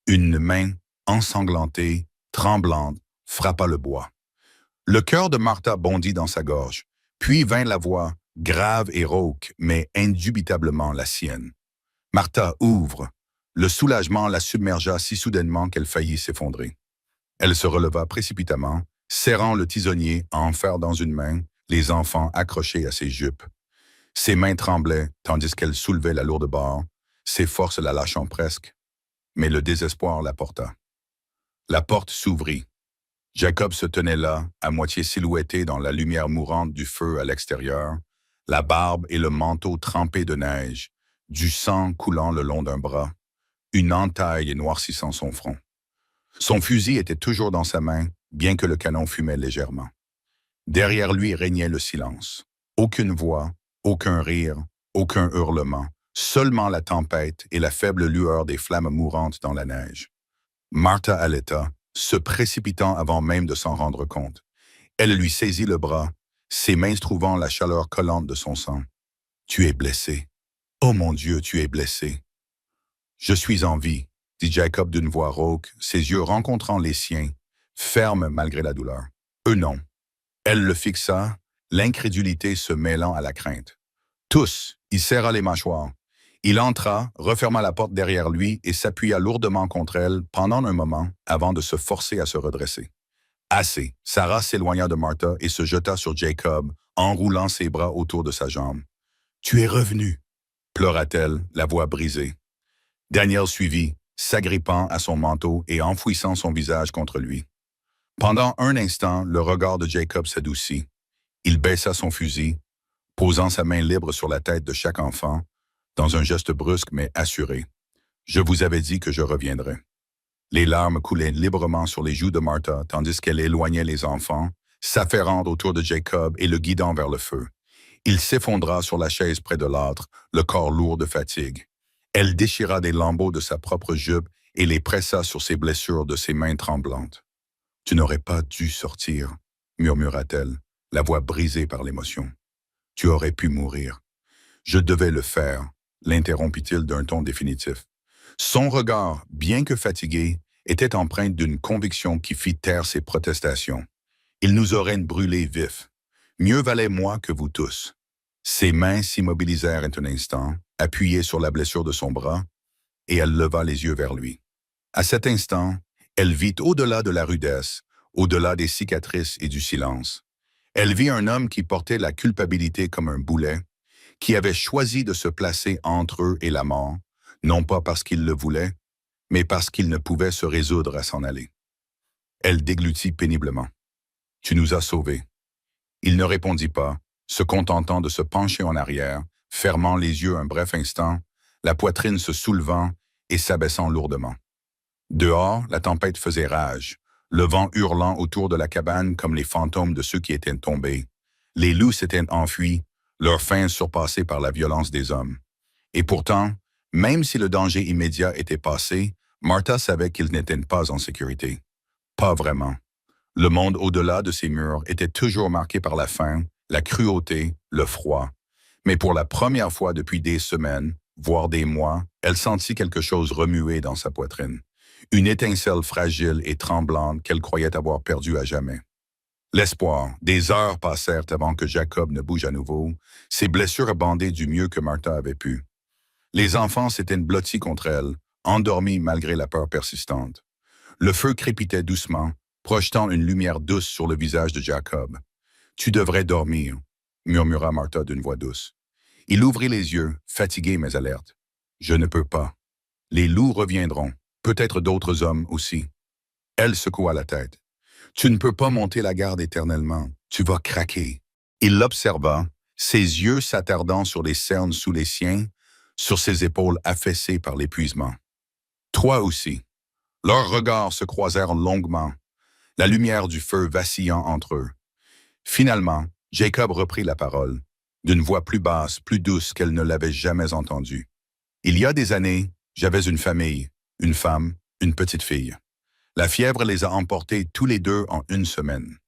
Une main, ensanglantée, tremblante, frappa le bois. Le cœur de Martha bondit dans sa gorge, puis vint la voix, grave et rauque, mais indubitablement la sienne. « Martha, ouvre !» Le soulagement la submergea si soudainement qu'elle faillit s'effondrer. Elle se releva précipitamment, serrant le tisonnier à en faire dans une main, les enfants accrochés à ses jupes. Ses mains tremblaient, tandis qu'elle soulevait la lourde barre, ses forces la lâchant presque. Mais le désespoir la porta. La porte s'ouvrit. Jacob se tenait là, à moitié silhouetté dans la lumière mourante du feu à l'extérieur, la barbe et le manteau trempés de neige, du sang coulant le long d'un bras, une entaille noircissant son front. Son fusil était toujours dans sa main, bien que le canon fumait légèrement. Derrière lui régnait le silence. Aucune voix, aucun rire, aucun hurlement, seulement la tempête et la faible lueur des flammes mourantes dans la neige. Martha allaita, se précipitant avant même de s'en rendre compte. Elle lui saisit le bras, ses mains trouvant la chaleur collante de son sang. « Tu es blessé. Oh mon Dieu, tu es blessé. »« Je suis en vie, » dit Jacob d'une voix rauque, ses yeux rencontrant les siens, fermes malgré la douleur. Eux non. Elle le fixa, l'incrédulité se mêlant à la crainte. Tous, il serra les mâchoires. Il entra, referma la porte derrière lui et s'appuya lourdement contre elle pendant un moment avant de se forcer à se redresser. Assez, Sarah s'éloigna de Martha et se jeta sur Jacob, enroulant ses bras autour de sa jambe. « Tu es revenu !» pleura-t-elle, la voix brisée. Daniel suivit, s'agrippant à son manteau et enfouissant son visage contre lui. Pendant un instant, le regard de Jacob s'adoucit. Il baissa son fusil, posant sa main libre sur la tête de chaque enfant, dans un geste brusque mais assuré. « Je vous avais dit que je reviendrais. » Les larmes coulaient librement sur les joues de Martha tandis qu'elle éloignait les enfants, s'affairant autour de Jacob et le guidant vers le feu. Il s'effondra sur la chaise près de l'âtre, le corps lourd de fatigue. Elle déchira des lambeaux de sa propre jupe et les pressa sur ses blessures de ses mains tremblantes. « Tu n'aurais pas dû sortir, » murmura-t-elle, la voix brisée par l'émotion. « Tu aurais pu mourir. »« Je devais le faire, » l'interrompit-il d'un ton définitif. Son regard, bien que fatigué, était empreint d'une conviction qui fit taire ses protestations. Il nous aurait brûlés vifs. Mieux valait moi que vous tous. Ses mains s'immobilisèrent un instant, appuyées sur la blessure de son bras, et elle leva les yeux vers lui. À cet instant, elle vit au-delà de la rudesse, au-delà des cicatrices et du silence. Elle vit un homme qui portait la culpabilité comme un boulet, qui avait choisi de se placer entre eux et la mort, non pas parce qu'il le voulait, mais parce qu'il ne pouvait se résoudre à s'en aller. Elle déglutit péniblement. « Tu nous as sauvés. » Il ne répondit pas, se contentant de se pencher en arrière, fermant les yeux un bref instant, la poitrine se soulevant et s'abaissant lourdement. Dehors, la tempête faisait rage, le vent hurlant autour de la cabane comme les fantômes de ceux qui étaient tombés. Les loups s'étaient enfuis, leur faim surpassée par la violence des hommes. Et pourtant, même si le danger immédiat était passé, Martha savait qu'ils n'étaient pas en sécurité. Pas vraiment. Le monde au-delà de ces murs était toujours marqué par la faim, la cruauté, le froid. Mais pour la première fois depuis des semaines, voire des mois, elle sentit quelque chose remuer dans sa poitrine. Une étincelle fragile et tremblante qu'elle croyait avoir perdue à jamais. L'espoir, des heures passèrent avant que Jacob ne bouge à nouveau, ses blessures bandées du mieux que Martha avait pu. Les enfants s'étaient blottis contre elle, endormis malgré la peur persistante. Le feu crépitait doucement, projetant une lumière douce sur le visage de Jacob. « Tu devrais dormir, » murmura Martha d'une voix douce. Il ouvrit les yeux, fatigué mais alerte. « Je ne peux pas. Les loups reviendront, peut-être d'autres hommes aussi. » Elle secoua la tête. « Tu ne peux pas monter la garde éternellement. Tu vas craquer. » Il l'observa, ses yeux s'attardant sur les cernes sous les siens, sur ses épaules affaissées par l'épuisement. « Toi aussi. » Leurs regards se croisèrent longuement, la lumière du feu vacillant entre eux. Finalement, Jacob reprit la parole, d'une voix plus basse, plus douce qu'elle ne l'avait jamais entendue. « Il y a des années, j'avais une famille, une femme, une petite fille. La fièvre les a emportés tous les deux en une semaine. »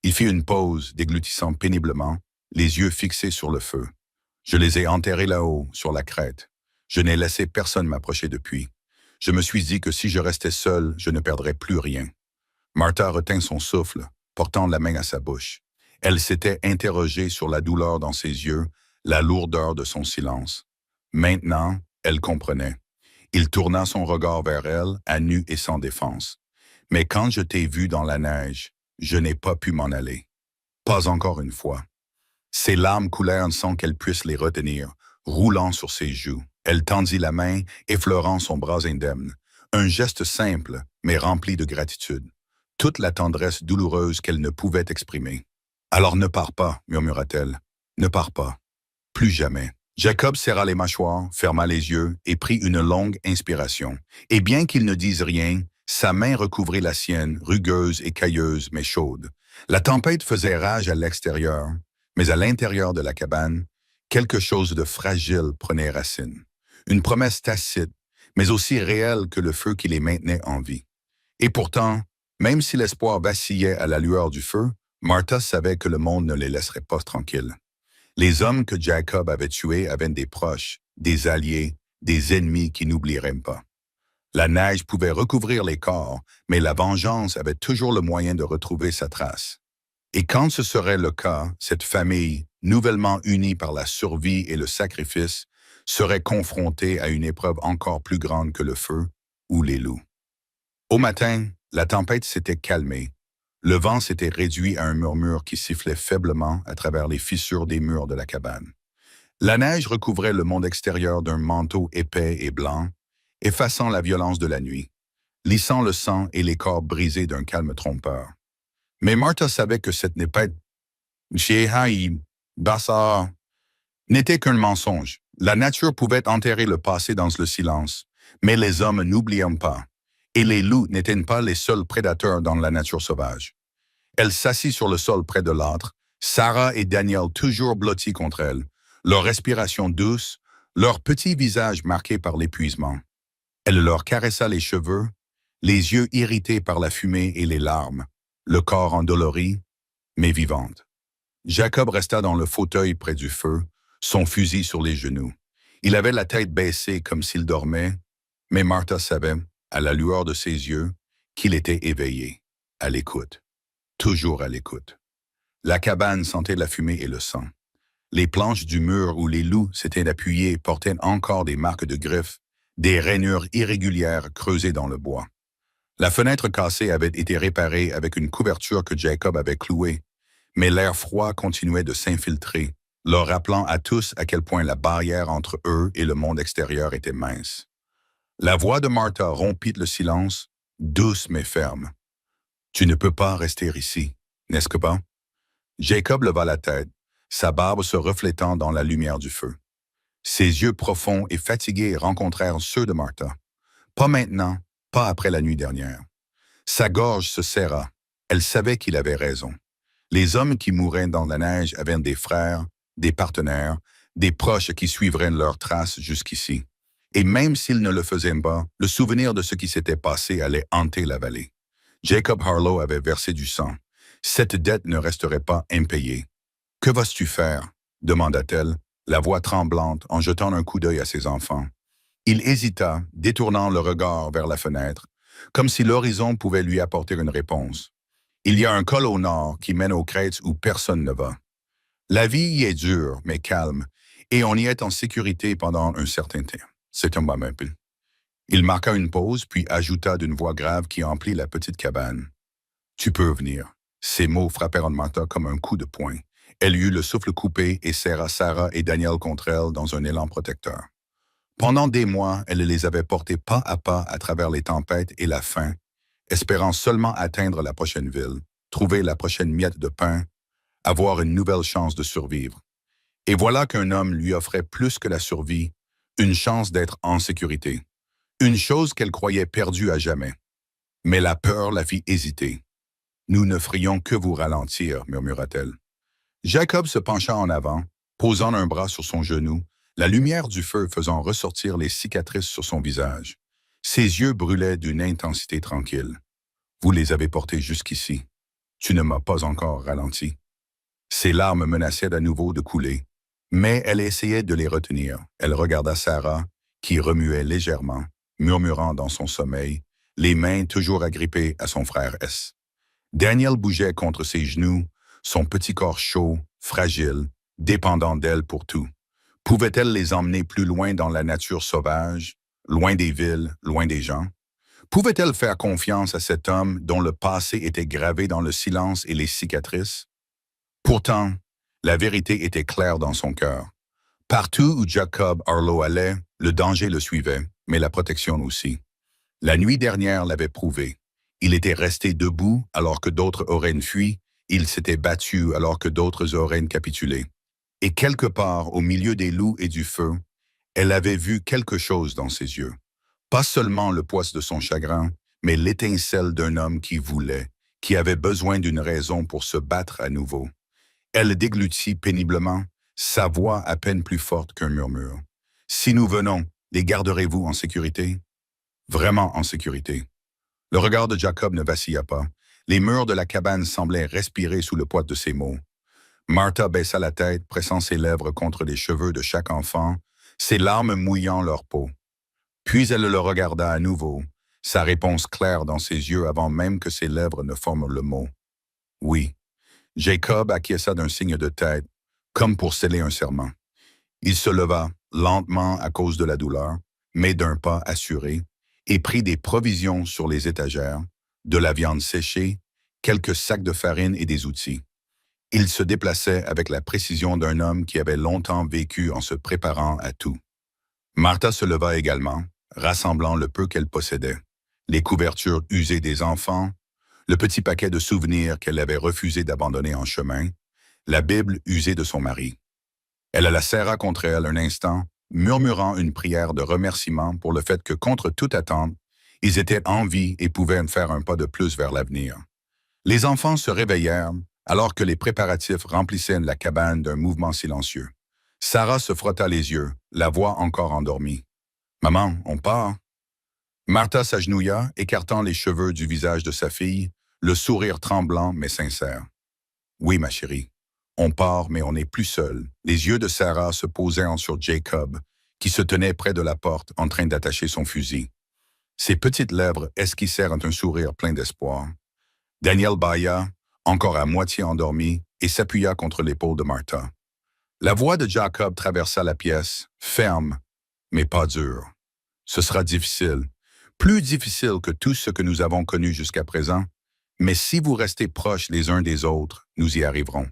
Il fit une pause, déglutissant péniblement, les yeux fixés sur le feu. « Je les ai enterrés là-haut, sur la crête. Je n'ai laissé personne m'approcher depuis. Je me suis dit que si je restais seul, je ne perdrais plus rien. » Martha retint son souffle, portant la main à sa bouche. Elle s'était interrogée sur la douleur dans ses yeux, la lourdeur de son silence. Maintenant, elle comprenait. Il tourna son regard vers elle, à nu et sans défense. « Mais quand je t'ai vu dans la neige, je n'ai pas pu m'en aller. Pas encore une fois. » Ses larmes coulèrent sans qu'elle puisse les retenir, roulant sur ses joues. Elle tendit la main, effleurant son bras indemne. Un geste simple, mais rempli de gratitude. Toute la tendresse douloureuse qu'elle ne pouvait exprimer. « Alors ne pars pas, » murmura-t-elle. « Ne pars pas. Plus jamais. » Jacob serra les mâchoires, ferma les yeux et prit une longue inspiration. Et bien qu'il ne dise rien, sa main recouvrit la sienne, rugueuse et cailleuse, mais chaude. La tempête faisait rage à l'extérieur, mais à l'intérieur de la cabane, quelque chose de fragile prenait racine. Une promesse tacite, mais aussi réelle que le feu qui les maintenait en vie. Et pourtant, même si l'espoir vacillait à la lueur du feu, Martha savait que le monde ne les laisserait pas tranquilles. Les hommes que Jacob avait tués avaient des proches, des alliés, des ennemis qui n'oublieraient pas. La neige pouvait recouvrir les corps, mais la vengeance avait toujours le moyen de retrouver sa trace. Et quand ce serait le cas, cette famille, nouvellement unie par la survie et le sacrifice, serait confrontée à une épreuve encore plus grande que le feu ou les loups. Au matin, la tempête s'était calmée. Le vent s'était réduit à un murmure qui sifflait faiblement à travers les fissures des murs de la cabane. La neige recouvrait le monde extérieur d'un manteau épais et blanc, effaçant la violence de la nuit, lissant le sang et les corps brisés d'un calme trompeur. Mais Martha savait que cette n'était qu'un mensonge. La nature pouvait enterrer le passé dans le silence, mais les hommes n'oubliaient pas. Et les loups n'étaient pas les seuls prédateurs dans la nature sauvage. Elle s'assit sur le sol près de l'âtre, Sarah et Daniel toujours blottis contre elle, leur respiration douce, leur petit visage marqué par l'épuisement. Elle leur caressa les cheveux, les yeux irrités par la fumée et les larmes, le corps endolori, mais vivante. Jacob resta dans le fauteuil près du feu, son fusil sur les genoux. Il avait la tête baissée comme s'il dormait, mais Martha savait, à la lueur de ses yeux, qu'il était éveillé, à l'écoute, toujours à l'écoute. La cabane sentait la fumée et le sang. Les planches du mur où les loups s'étaient appuyés portaient encore des marques de griffes, des rainures irrégulières creusées dans le bois. La fenêtre cassée avait été réparée avec une couverture que Jacob avait clouée, mais l'air froid continuait de s'infiltrer, leur rappelant à tous à quel point la barrière entre eux et le monde extérieur était mince. La voix de Martha rompit le silence, douce mais ferme. « Tu ne peux pas rester ici, n'est-ce que pas? » Jacob leva la tête, sa barbe se reflétant dans la lumière du feu. Ses yeux profonds et fatigués rencontrèrent ceux de Martha. Pas maintenant, pas après la nuit dernière. Sa gorge se serra. Elle savait qu'il avait raison. Les hommes qui mouraient dans la neige avaient des frères, des partenaires, des proches qui suivraient leurs traces jusqu'ici. Et même s'ils ne le faisaient pas, le souvenir de ce qui s'était passé allait hanter la vallée. Jacob Harlow avait versé du sang. Cette dette ne resterait pas impayée. « Que vas-tu faire ?» demanda-t-elle, la voix tremblante en jetant un coup d'œil à ses enfants. Il hésita, détournant le regard vers la fenêtre, comme si l'horizon pouvait lui apporter une réponse. Il y a un col au nord qui mène aux crêtes où personne ne va. La vie y est dure, mais calme, et on y est en sécurité pendant un certain temps. C'est un moment. Il marqua une pause, puis ajouta d'une voix grave qui emplit la petite cabane. Tu peux venir. Ces mots frappèrent Martha comme un coup de poing. Elle eut le souffle coupé et serra Sarah et Daniel contre elle dans un élan protecteur. Pendant des mois, elle les avait portés pas à pas à travers les tempêtes et la faim, espérant seulement atteindre la prochaine ville, trouver la prochaine miette de pain, avoir une nouvelle chance de survivre. Et voilà qu'un homme lui offrait plus que la survie, une chance d'être en sécurité. Une chose qu'elle croyait perdue à jamais. Mais la peur la fit hésiter. « Nous ne ferions que vous ralentir, murmura-t-elle. Jacob se pencha en avant, posant un bras sur son genou, la lumière du feu faisant ressortir les cicatrices sur son visage. Ses yeux brûlaient d'une intensité tranquille. « Vous les avez portés jusqu'ici. Tu ne m'as pas encore ralenti. » Ses larmes menaçaient à nouveau de couler, mais elle essayait de les retenir. Elle regarda Sarah, qui remuait légèrement, murmurant dans son sommeil, les mains toujours agrippées à son frère S. Daniel bougeait contre ses genoux, son petit corps chaud, fragile, dépendant d'elle pour tout. Pouvait-elle les emmener plus loin dans la nature sauvage, loin des villes, loin des gens? Pouvait-elle faire confiance à cet homme dont le passé était gravé dans le silence et les cicatrices? Pourtant, la vérité était claire dans son cœur. Partout où Jacob Arlo allait, le danger le suivait, mais la protection aussi. La nuit dernière l'avait prouvé. Il était resté debout alors que d'autres auraient fui, il s'était battu alors que d'autres auraient capitulé. Et quelque part, au milieu des loups et du feu, elle avait vu quelque chose dans ses yeux. Pas seulement le poids de son chagrin, mais l'étincelle d'un homme qui voulait, qui avait besoin d'une raison pour se battre à nouveau. Elle déglutit péniblement, sa voix à peine plus forte qu'un murmure. « Si nous venons, les garderez-vous en sécurité? » Vraiment en sécurité. Le regard de Jacob ne vacilla pas. Les murs de la cabane semblaient respirer sous le poids de ses mots. Martha baissa la tête, pressant ses lèvres contre les cheveux de chaque enfant, ses larmes mouillant leur peau. Puis elle le regarda à nouveau, sa réponse claire dans ses yeux avant même que ses lèvres ne forment le mot. « Oui. » Jacob acquiesça d'un signe de tête, comme pour sceller un serment. Il se leva, lentement à cause de la douleur, mais d'un pas assuré, et prit des provisions sur les étagères, de la viande séchée, quelques sacs de farine et des outils. Il se déplaçait avec la précision d'un homme qui avait longtemps vécu en se préparant à tout. Martha se leva également, rassemblant le peu qu'elle possédait, les couvertures usées des enfants, le petit paquet de souvenirs qu'elle avait refusé d'abandonner en chemin, la Bible usée de son mari. Elle la serra contre elle un instant, murmurant une prière de remerciement pour le fait que, contre toute attente, ils étaient en vie et pouvaient faire un pas de plus vers l'avenir. Les enfants se réveillèrent alors que les préparatifs remplissaient la cabane d'un mouvement silencieux. Sarah se frotta les yeux, la voix encore endormie. « Maman, on part? » Martha s'agenouilla, écartant les cheveux du visage de sa fille, le sourire tremblant mais sincère. « Oui, ma chérie. On part, mais on n'est plus seul. » Les yeux de Sarah se posèrent sur Jacob, qui se tenait près de la porte en train d'attacher son fusil. Ses petites lèvres esquissèrent un sourire plein d'espoir. Daniel bâilla, encore à moitié endormi, et s'appuya contre l'épaule de Martha. La voix de Jacob traversa la pièce, ferme, mais pas dure. « Ce sera difficile, plus difficile que tout ce que nous avons connu jusqu'à présent, mais si vous restez proches les uns des autres, nous y arriverons. »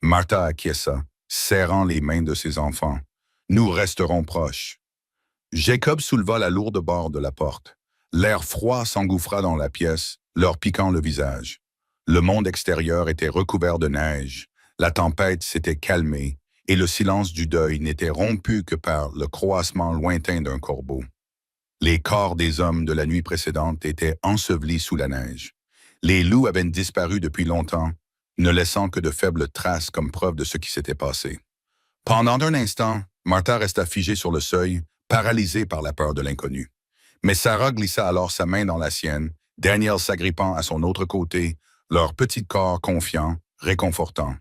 Martha acquiesça, serrant les mains de ses enfants. « Nous resterons proches. » Jacob souleva la lourde barre de la porte. L'air froid s'engouffra dans la pièce, leur piquant le visage. Le monde extérieur était recouvert de neige, la tempête s'était calmée, et le silence du deuil n'était rompu que par le croassement lointain d'un corbeau. Les corps des hommes de la nuit précédente étaient ensevelis sous la neige. Les loups avaient disparu depuis longtemps, ne laissant que de faibles traces comme preuve de ce qui s'était passé. Pendant un instant, Martha resta figée sur le seuil, paralysée par la peur de l'inconnu. Mais Sarah glissa alors sa main dans la sienne, Daniel s'agrippant à son autre côté, leur petit corps confiant, réconfortant.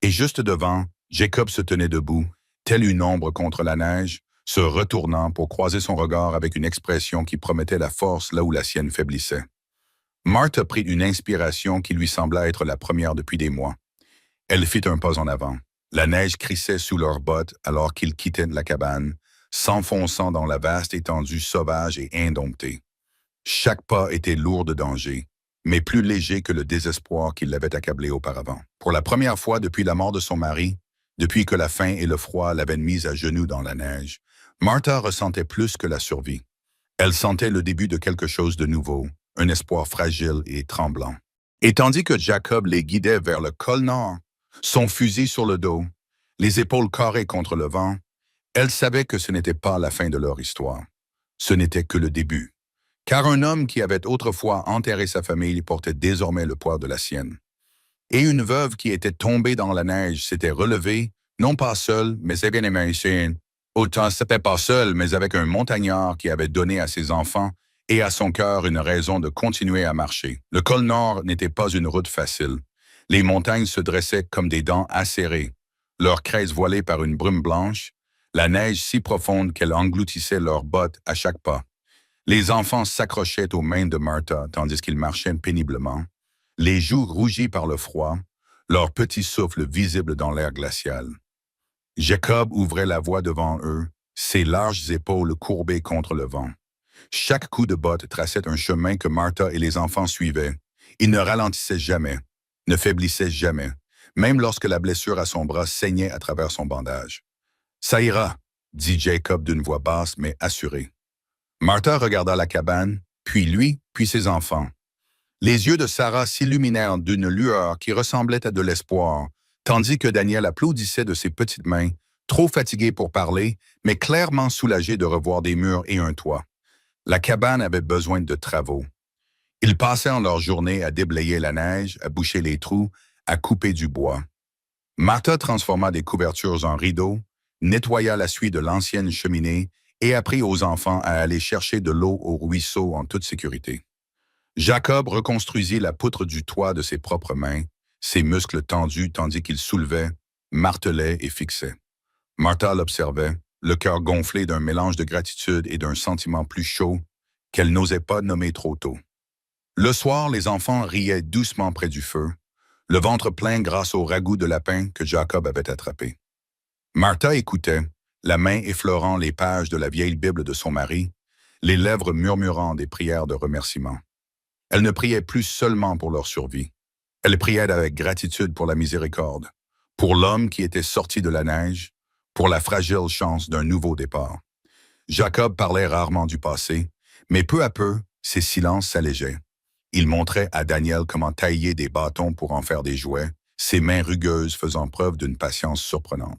Et juste devant, Jacob se tenait debout, tel une ombre contre la neige, se retournant pour croiser son regard avec une expression qui promettait la force là où la sienne faiblissait. Martha prit une inspiration qui lui sembla être la première depuis des mois. Elle fit un pas en avant. La neige crissait sous leurs bottes alors qu'ils quittaient la cabane, s'enfonçant dans la vaste étendue sauvage et indomptée. Chaque pas était lourd de danger, mais plus léger que le désespoir qui l'avait accablé auparavant. Pour la première fois depuis la mort de son mari, depuis que la faim et le froid l'avaient mise à genoux dans la neige, Martha ressentait plus que la survie. Elle sentait le début de quelque chose de nouveau, un espoir fragile et tremblant. Et tandis que Jacob les guidait vers le col nord, son fusil sur le dos, les épaules carrées contre le vent, elle savait que ce n'était pas la fin de leur histoire. Ce n'était que le début. Car un homme qui avait autrefois enterré sa famille portait désormais le poids de la sienne. Et une veuve qui était tombée dans la neige s'était relevée, non pas seule, mais avec une américaine. Autant c'était pas seule, mais avec un montagnard qui avait donné à ses enfants et à son cœur une raison de continuer à marcher. Le col nord n'était pas une route facile. Les montagnes se dressaient comme des dents acérées, leurs crêtes voilées par une brume blanche, la neige si profonde qu'elle engloutissait leurs bottes à chaque pas. Les enfants s'accrochaient aux mains de Martha tandis qu'ils marchaient péniblement, les joues rougies par le froid, leur petit souffle visible dans l'air glacial. Jacob ouvrait la voie devant eux, ses larges épaules courbées contre le vent. Chaque coup de botte traçait un chemin que Martha et les enfants suivaient. Il ne ralentissait jamais, ne faiblissait jamais, même lorsque la blessure à son bras saignait à travers son bandage. « Ça ira », dit Jacob d'une voix basse mais assurée. Martha regarda la cabane, puis lui, puis ses enfants. Les yeux de Sarah s'illuminèrent d'une lueur qui ressemblait à de l'espoir, tandis que Daniel applaudissait de ses petites mains, trop fatigué pour parler, mais clairement soulagé de revoir des murs et un toit. La cabane avait besoin de travaux. Ils passaient en leur journée à déblayer la neige, à boucher les trous, à couper du bois. Martha transforma des couvertures en rideaux, nettoya la suie de l'ancienne cheminée et apprit aux enfants à aller chercher de l'eau au ruisseau en toute sécurité. Jacob reconstruisit la poutre du toit de ses propres mains, ses muscles tendus tandis qu'il soulevait, martelait et fixait. Martha l'observait, le cœur gonflé d'un mélange de gratitude et d'un sentiment plus chaud qu'elle n'osait pas nommer trop tôt. Le soir, les enfants riaient doucement près du feu, le ventre plein grâce au ragoût de lapin que Jacob avait attrapé. Martha écoutait, la main effleurant les pages de la vieille Bible de son mari, les lèvres murmurant des prières de remerciement. Elle ne priait plus seulement pour leur survie. Elle priait avec gratitude pour la miséricorde, pour l'homme qui était sorti de la neige, pour la fragile chance d'un nouveau départ. Jacob parlait rarement du passé, mais peu à peu, ses silences s'allégeaient. Il montrait à Daniel comment tailler des bâtons pour en faire des jouets, ses mains rugueuses faisant preuve d'une patience surprenante.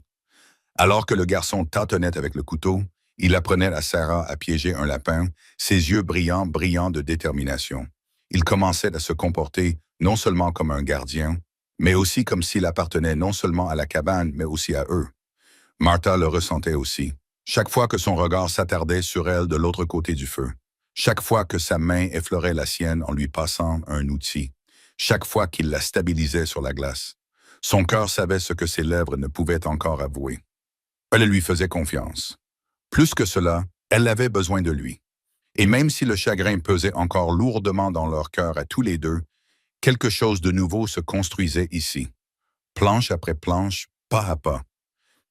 Alors que le garçon tâtonnait avec le couteau, il apprenait à Sarah à piéger un lapin, ses yeux brillants de détermination. Il commençait à se comporter non seulement comme un gardien, mais aussi comme s'il appartenait non seulement à la cabane, mais aussi à eux. Martha le ressentait aussi, chaque fois que son regard s'attardait sur elle de l'autre côté du feu, chaque fois que sa main effleurait la sienne en lui passant un outil, chaque fois qu'il la stabilisait sur la glace. Son cœur savait ce que ses lèvres ne pouvaient encore avouer. Elle lui faisait confiance. Plus que cela, elle avait besoin de lui. Et même si le chagrin pesait encore lourdement dans leur cœur à tous les deux, quelque chose de nouveau se construisait ici, planche après planche, pas à pas.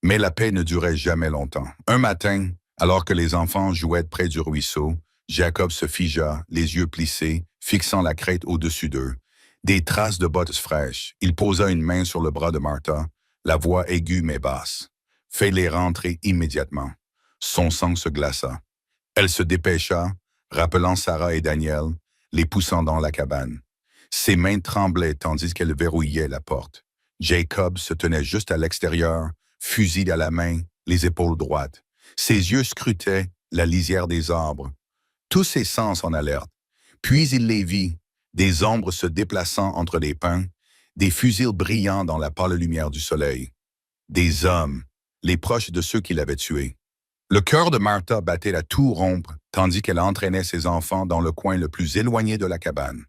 Mais la paix ne durait jamais longtemps. Un matin, alors que les enfants jouaient près du ruisseau, Jacob se figea, les yeux plissés, fixant la crête au-dessus d'eux. Des traces de bottes fraîches. Il posa une main sur le bras de Martha, la voix aiguë mais basse. « Fais-les rentrer immédiatement. » Son sang se glaça. Elle se dépêcha, rappelant Sarah et Daniel, les poussant dans la cabane. Ses mains tremblaient tandis qu'elle verrouillait la porte. Jacob se tenait juste à l'extérieur, fusil à la main, les épaules droites. Ses yeux scrutaient la lisière des arbres, tous ses sens en alerte. Puis il les vit, des ombres se déplaçant entre les pins, des fusils brillants dans la pâle lumière du soleil. Des hommes, les proches de ceux qui l'avaient tué. Le cœur de Martha battait à tout rompre, tandis qu'elle entraînait ses enfants dans le coin le plus éloigné de la cabane.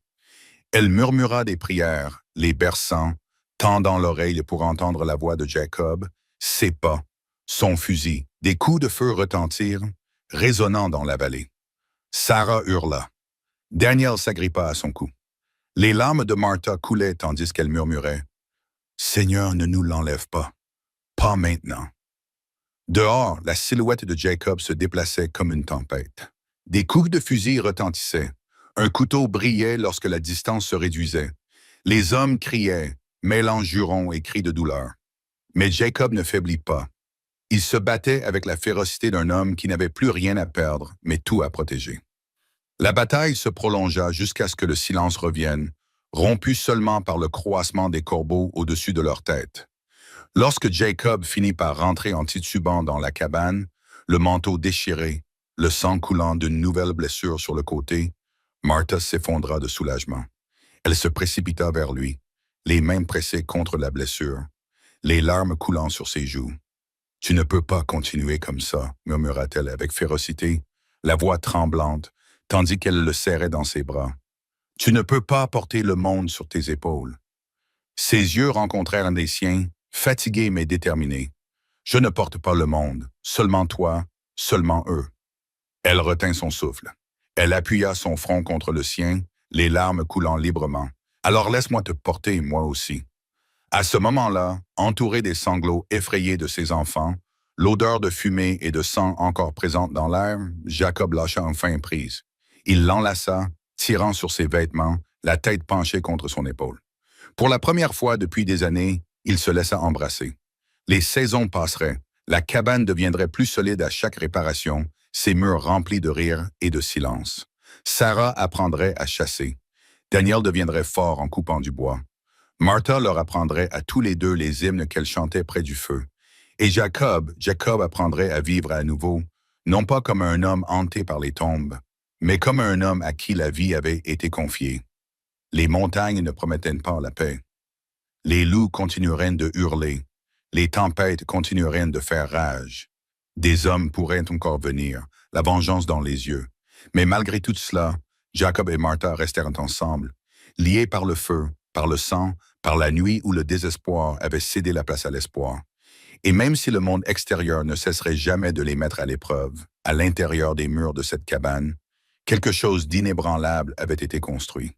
Elle murmura des prières, les berçant, tendant l'oreille pour entendre la voix de Jacob, ses pas, son fusil. Des coups de feu retentirent, résonnant dans la vallée. Sarah hurla. Daniel s'agrippa à son cou. Les larmes de Martha coulaient tandis qu'elle murmurait « Seigneur, ne nous l'enlève pas. Pas maintenant. » Dehors, la silhouette de Jacob se déplaçait comme une tempête. Des coups de fusil retentissaient. Un couteau brillait lorsque la distance se réduisait. Les hommes criaient, mêlant jurons et cris de douleur. Mais Jacob ne faiblit pas. Il se battait avec la férocité d'un homme qui n'avait plus rien à perdre, mais tout à protéger. La bataille se prolongea jusqu'à ce que le silence revienne, rompu seulement par le croassement des corbeaux au-dessus de leur tête. Lorsque Jacob finit par rentrer en titubant dans la cabane, le manteau déchiré, le sang coulant d'une nouvelle blessure sur le côté, Martha s'effondra de soulagement. Elle se précipita vers lui, les mains pressées contre la blessure, les larmes coulant sur ses joues. « Tu ne peux pas continuer comme ça, murmura-t-elle avec férocité, la voix tremblante, tandis qu'elle le serrait dans ses bras. Tu ne peux pas porter le monde sur tes épaules. Ses yeux rencontrèrent un des siens, fatigués mais déterminés. Je ne porte pas le monde, seulement toi, seulement eux. Elle retint son souffle. Elle appuya son front contre le sien, les larmes coulant librement. Alors laisse-moi te porter, moi aussi. À ce moment-là, entouré des sanglots effrayés de ses enfants, l'odeur de fumée et de sang encore présente dans l'air, Jacob lâcha enfin prise. Il l'enlaça, tirant sur ses vêtements, la tête penchée contre son épaule. Pour la première fois depuis des années, il se laissa embrasser. Les saisons passeraient, la cabane deviendrait plus solide à chaque réparation, ses murs remplis de rire et de silence. Sarah apprendrait à chasser. Daniel deviendrait fort en coupant du bois. Martha leur apprendrait à tous les deux les hymnes qu'elle chantait près du feu. Et Jacob apprendrait à vivre à nouveau, non pas comme un homme hanté par les tombes, mais comme un homme à qui la vie avait été confiée. Les montagnes ne promettaient pas la paix. Les loups continueraient de hurler. Les tempêtes continueraient de faire rage. Des hommes pourraient encore venir, la vengeance dans les yeux. Mais malgré tout cela, Jacob et Martha restèrent ensemble, liés par le feu, par le sang, par la nuit où le désespoir avait cédé la place à l'espoir. Et même si le monde extérieur ne cesserait jamais de les mettre à l'épreuve, à l'intérieur des murs de cette cabane, quelque chose d'inébranlable avait été construit.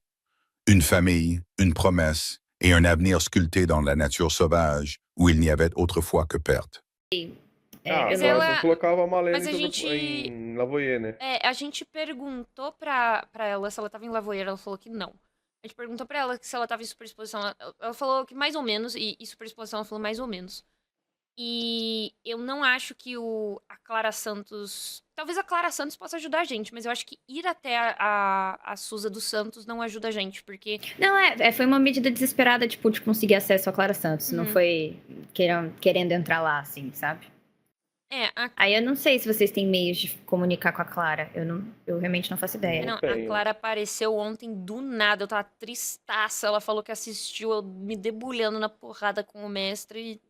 Une famille, une promesse et un avenir sculpté dans la nature sauvage où il n'y avait autrefois que perte. Ah, Mas agora eu ela. colocava a Malena Mas a gente. em Lavoie, né? A gente perguntou pra ela se ela tava em Lavoeira, ela falou que não. A gente perguntou pra ela se ela tava em superexposição. Ela falou que mais ou menos, e superexposição ela falou mais ou menos. E eu não acho que a Clara Santos. Talvez a Clara Santos possa ajudar a gente, mas eu acho que ir até a Suza dos Santos não ajuda a gente, porque. Não, foi uma medida desesperada, tipo, de conseguir acesso a Clara Santos. Não foi querendo entrar lá, assim, sabe? Aí eu não sei se vocês têm meios de comunicar com a Clara. Eu realmente não faço ideia. Não, a Clara apareceu ontem do nada, eu tava tristaça. Ela falou que assistiu eu me debulhando na porrada com o mestre.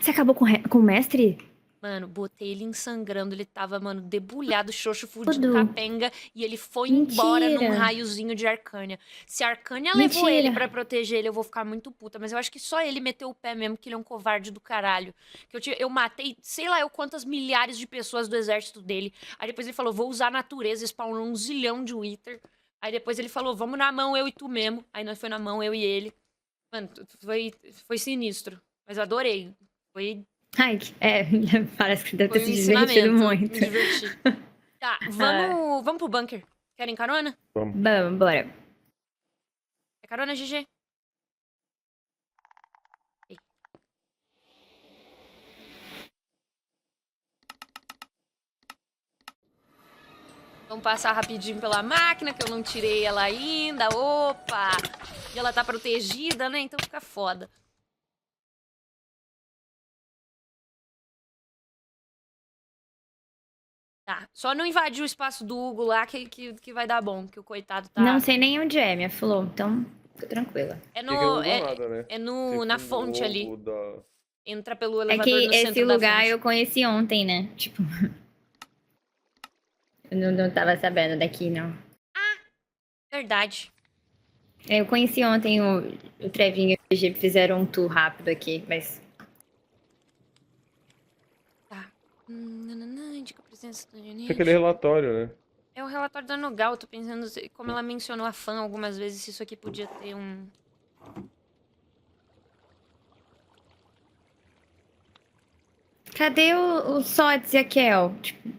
Você acabou com o mestre? Mano, botei ele ensangrando, ele tava, mano, debulhado, xoxo, fudido, capenga, e ele foi embora num raiozinho de Arcânia. Se a Arcânia levou ele pra proteger ele, eu vou ficar muito puta, mas eu acho que só ele meteu o pé mesmo, que ele é um covarde do caralho. Que eu matei, sei lá eu quantas milhares de pessoas do exército dele. Aí depois ele falou, vou usar a natureza, spawnou um zilhão de Wither. Aí depois ele falou, vamos na mão, eu e tu mesmo. Aí nós foi na mão, eu e ele. Mano, foi sinistro, mas eu adorei. Foi... Ai, parece que deve ter se divertido muito. Me diverti. Tá, vamos pro bunker. Querem carona? Vamos. Bora. É carona, GG? Ei. Vamos passar rapidinho pela máquina, que eu não tirei ela ainda. Opa! E ela tá protegida, né? Então fica foda. Tá, só não invadir o espaço do Hugo lá que vai dar bom, que o coitado tá... Não sei nem onde é, minha falou, então fica tranquila. Na fonte ali. Entra pelo É elevador que no centro esse da lugar fonte. eu conheci ontem, né? Tipo, eu não tava sabendo daqui, não. Ah, verdade. Eu conheci ontem o Trevinho e o GG fizeram um tour rápido aqui, mas... Tá. Indica a presença do Tem aquele relatório, né? É o relatório da Nogal, eu tô pensando, como ela mencionou a fã algumas vezes, se isso aqui podia ter um... Cadê o Sots e a Kel? Tipo,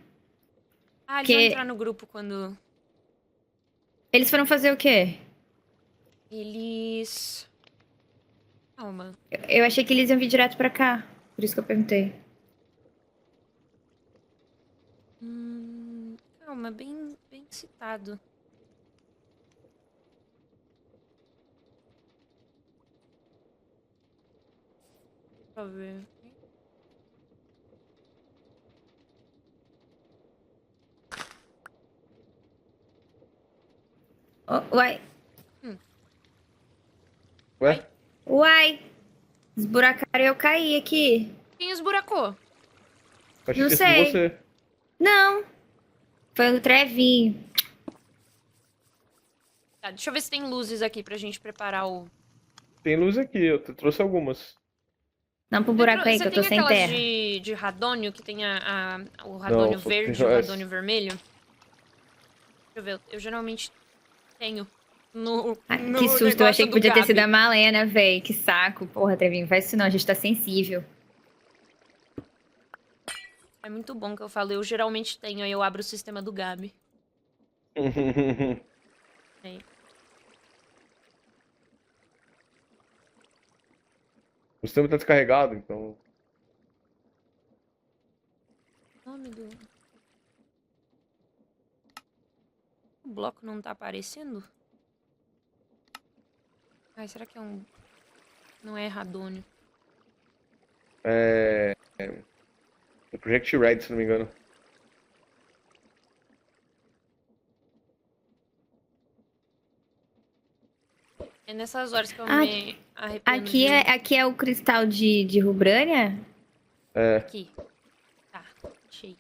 Ah, eles vão entrar no grupo quando... Eles foram fazer o quê? Eles... Calma. Eu achei que eles iam vir direto pra cá. Por isso que eu perguntei. Calma, bem citado. Deixa eu ver. Oh, uai. Ué? Uai. Esburacaram e eu caí aqui. Quem esburacou? Acho Não que sei. você. Não. Foi o Trevinho. Tá, deixa eu ver se tem luzes aqui pra gente preparar o... Tem luz aqui, eu trouxe algumas. Não pro buraco aí, que eu tô sem terra. Você tem aquelas de radônio, que tem o radônio verde e o radônio vermelho? Deixa eu ver, eu geralmente tenho no que susto, eu achei que podia Gabi. ter sido a Malena, véi. Que saco. Porra, Trevinho, faz isso não, a gente tá sensível. É muito bom que eu falo, eu geralmente tenho, aí eu abro o sistema do Gabi. Aí. O sistema tá descarregado, então... Nome do... O bloco não tá aparecendo? Ai, será que é um... Não é radônio. É Project Red, se não me engano. É nessas horas que eu me arrependo Aqui é o cristal de Rubrânia? É. Aqui. Tá, achei.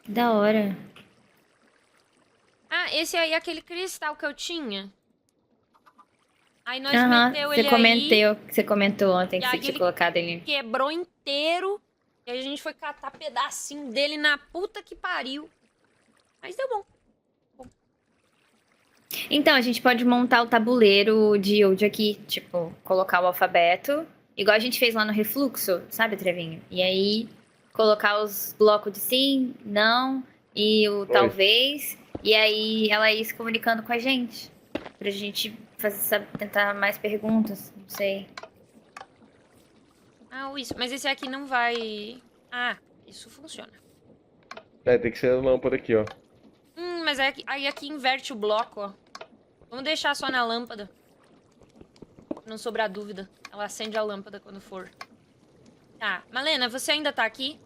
Que da hora. Ah, esse aí é aquele cristal que eu tinha. Aí nós meteu ele aí. Você comentou ontem E que você aí tinha ele colocado ele. quebrou inteiro. E aí a gente foi catar pedacinho dele na puta que pariu. Mas deu bom. Então, a gente pode montar o tabuleiro de Ode aqui, tipo, colocar o alfabeto, igual a gente fez lá no Refluxo, sabe, Trevinho? E aí, colocar os blocos de sim, não e o talvez, e aí ela ir se comunicando com a gente, pra gente tentar mais perguntas, não sei. Ah, isso. Mas esse aqui não vai... Ah, isso funciona. É, tem que ser a lâmpada aqui, ó. Mas aí aqui inverte o bloco, ó. Vamos deixar só na lâmpada. Pra não sobrar dúvida. Ela acende a lâmpada quando for. Tá. Malena, você ainda tá aqui?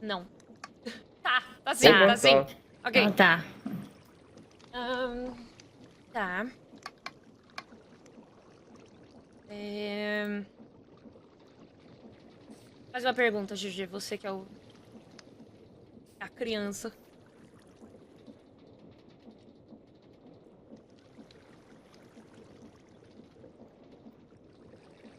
Não. Tá sim, tá sim. Ok. Então, tá. Tá. Faz uma pergunta, Gigi. Você que é a criança.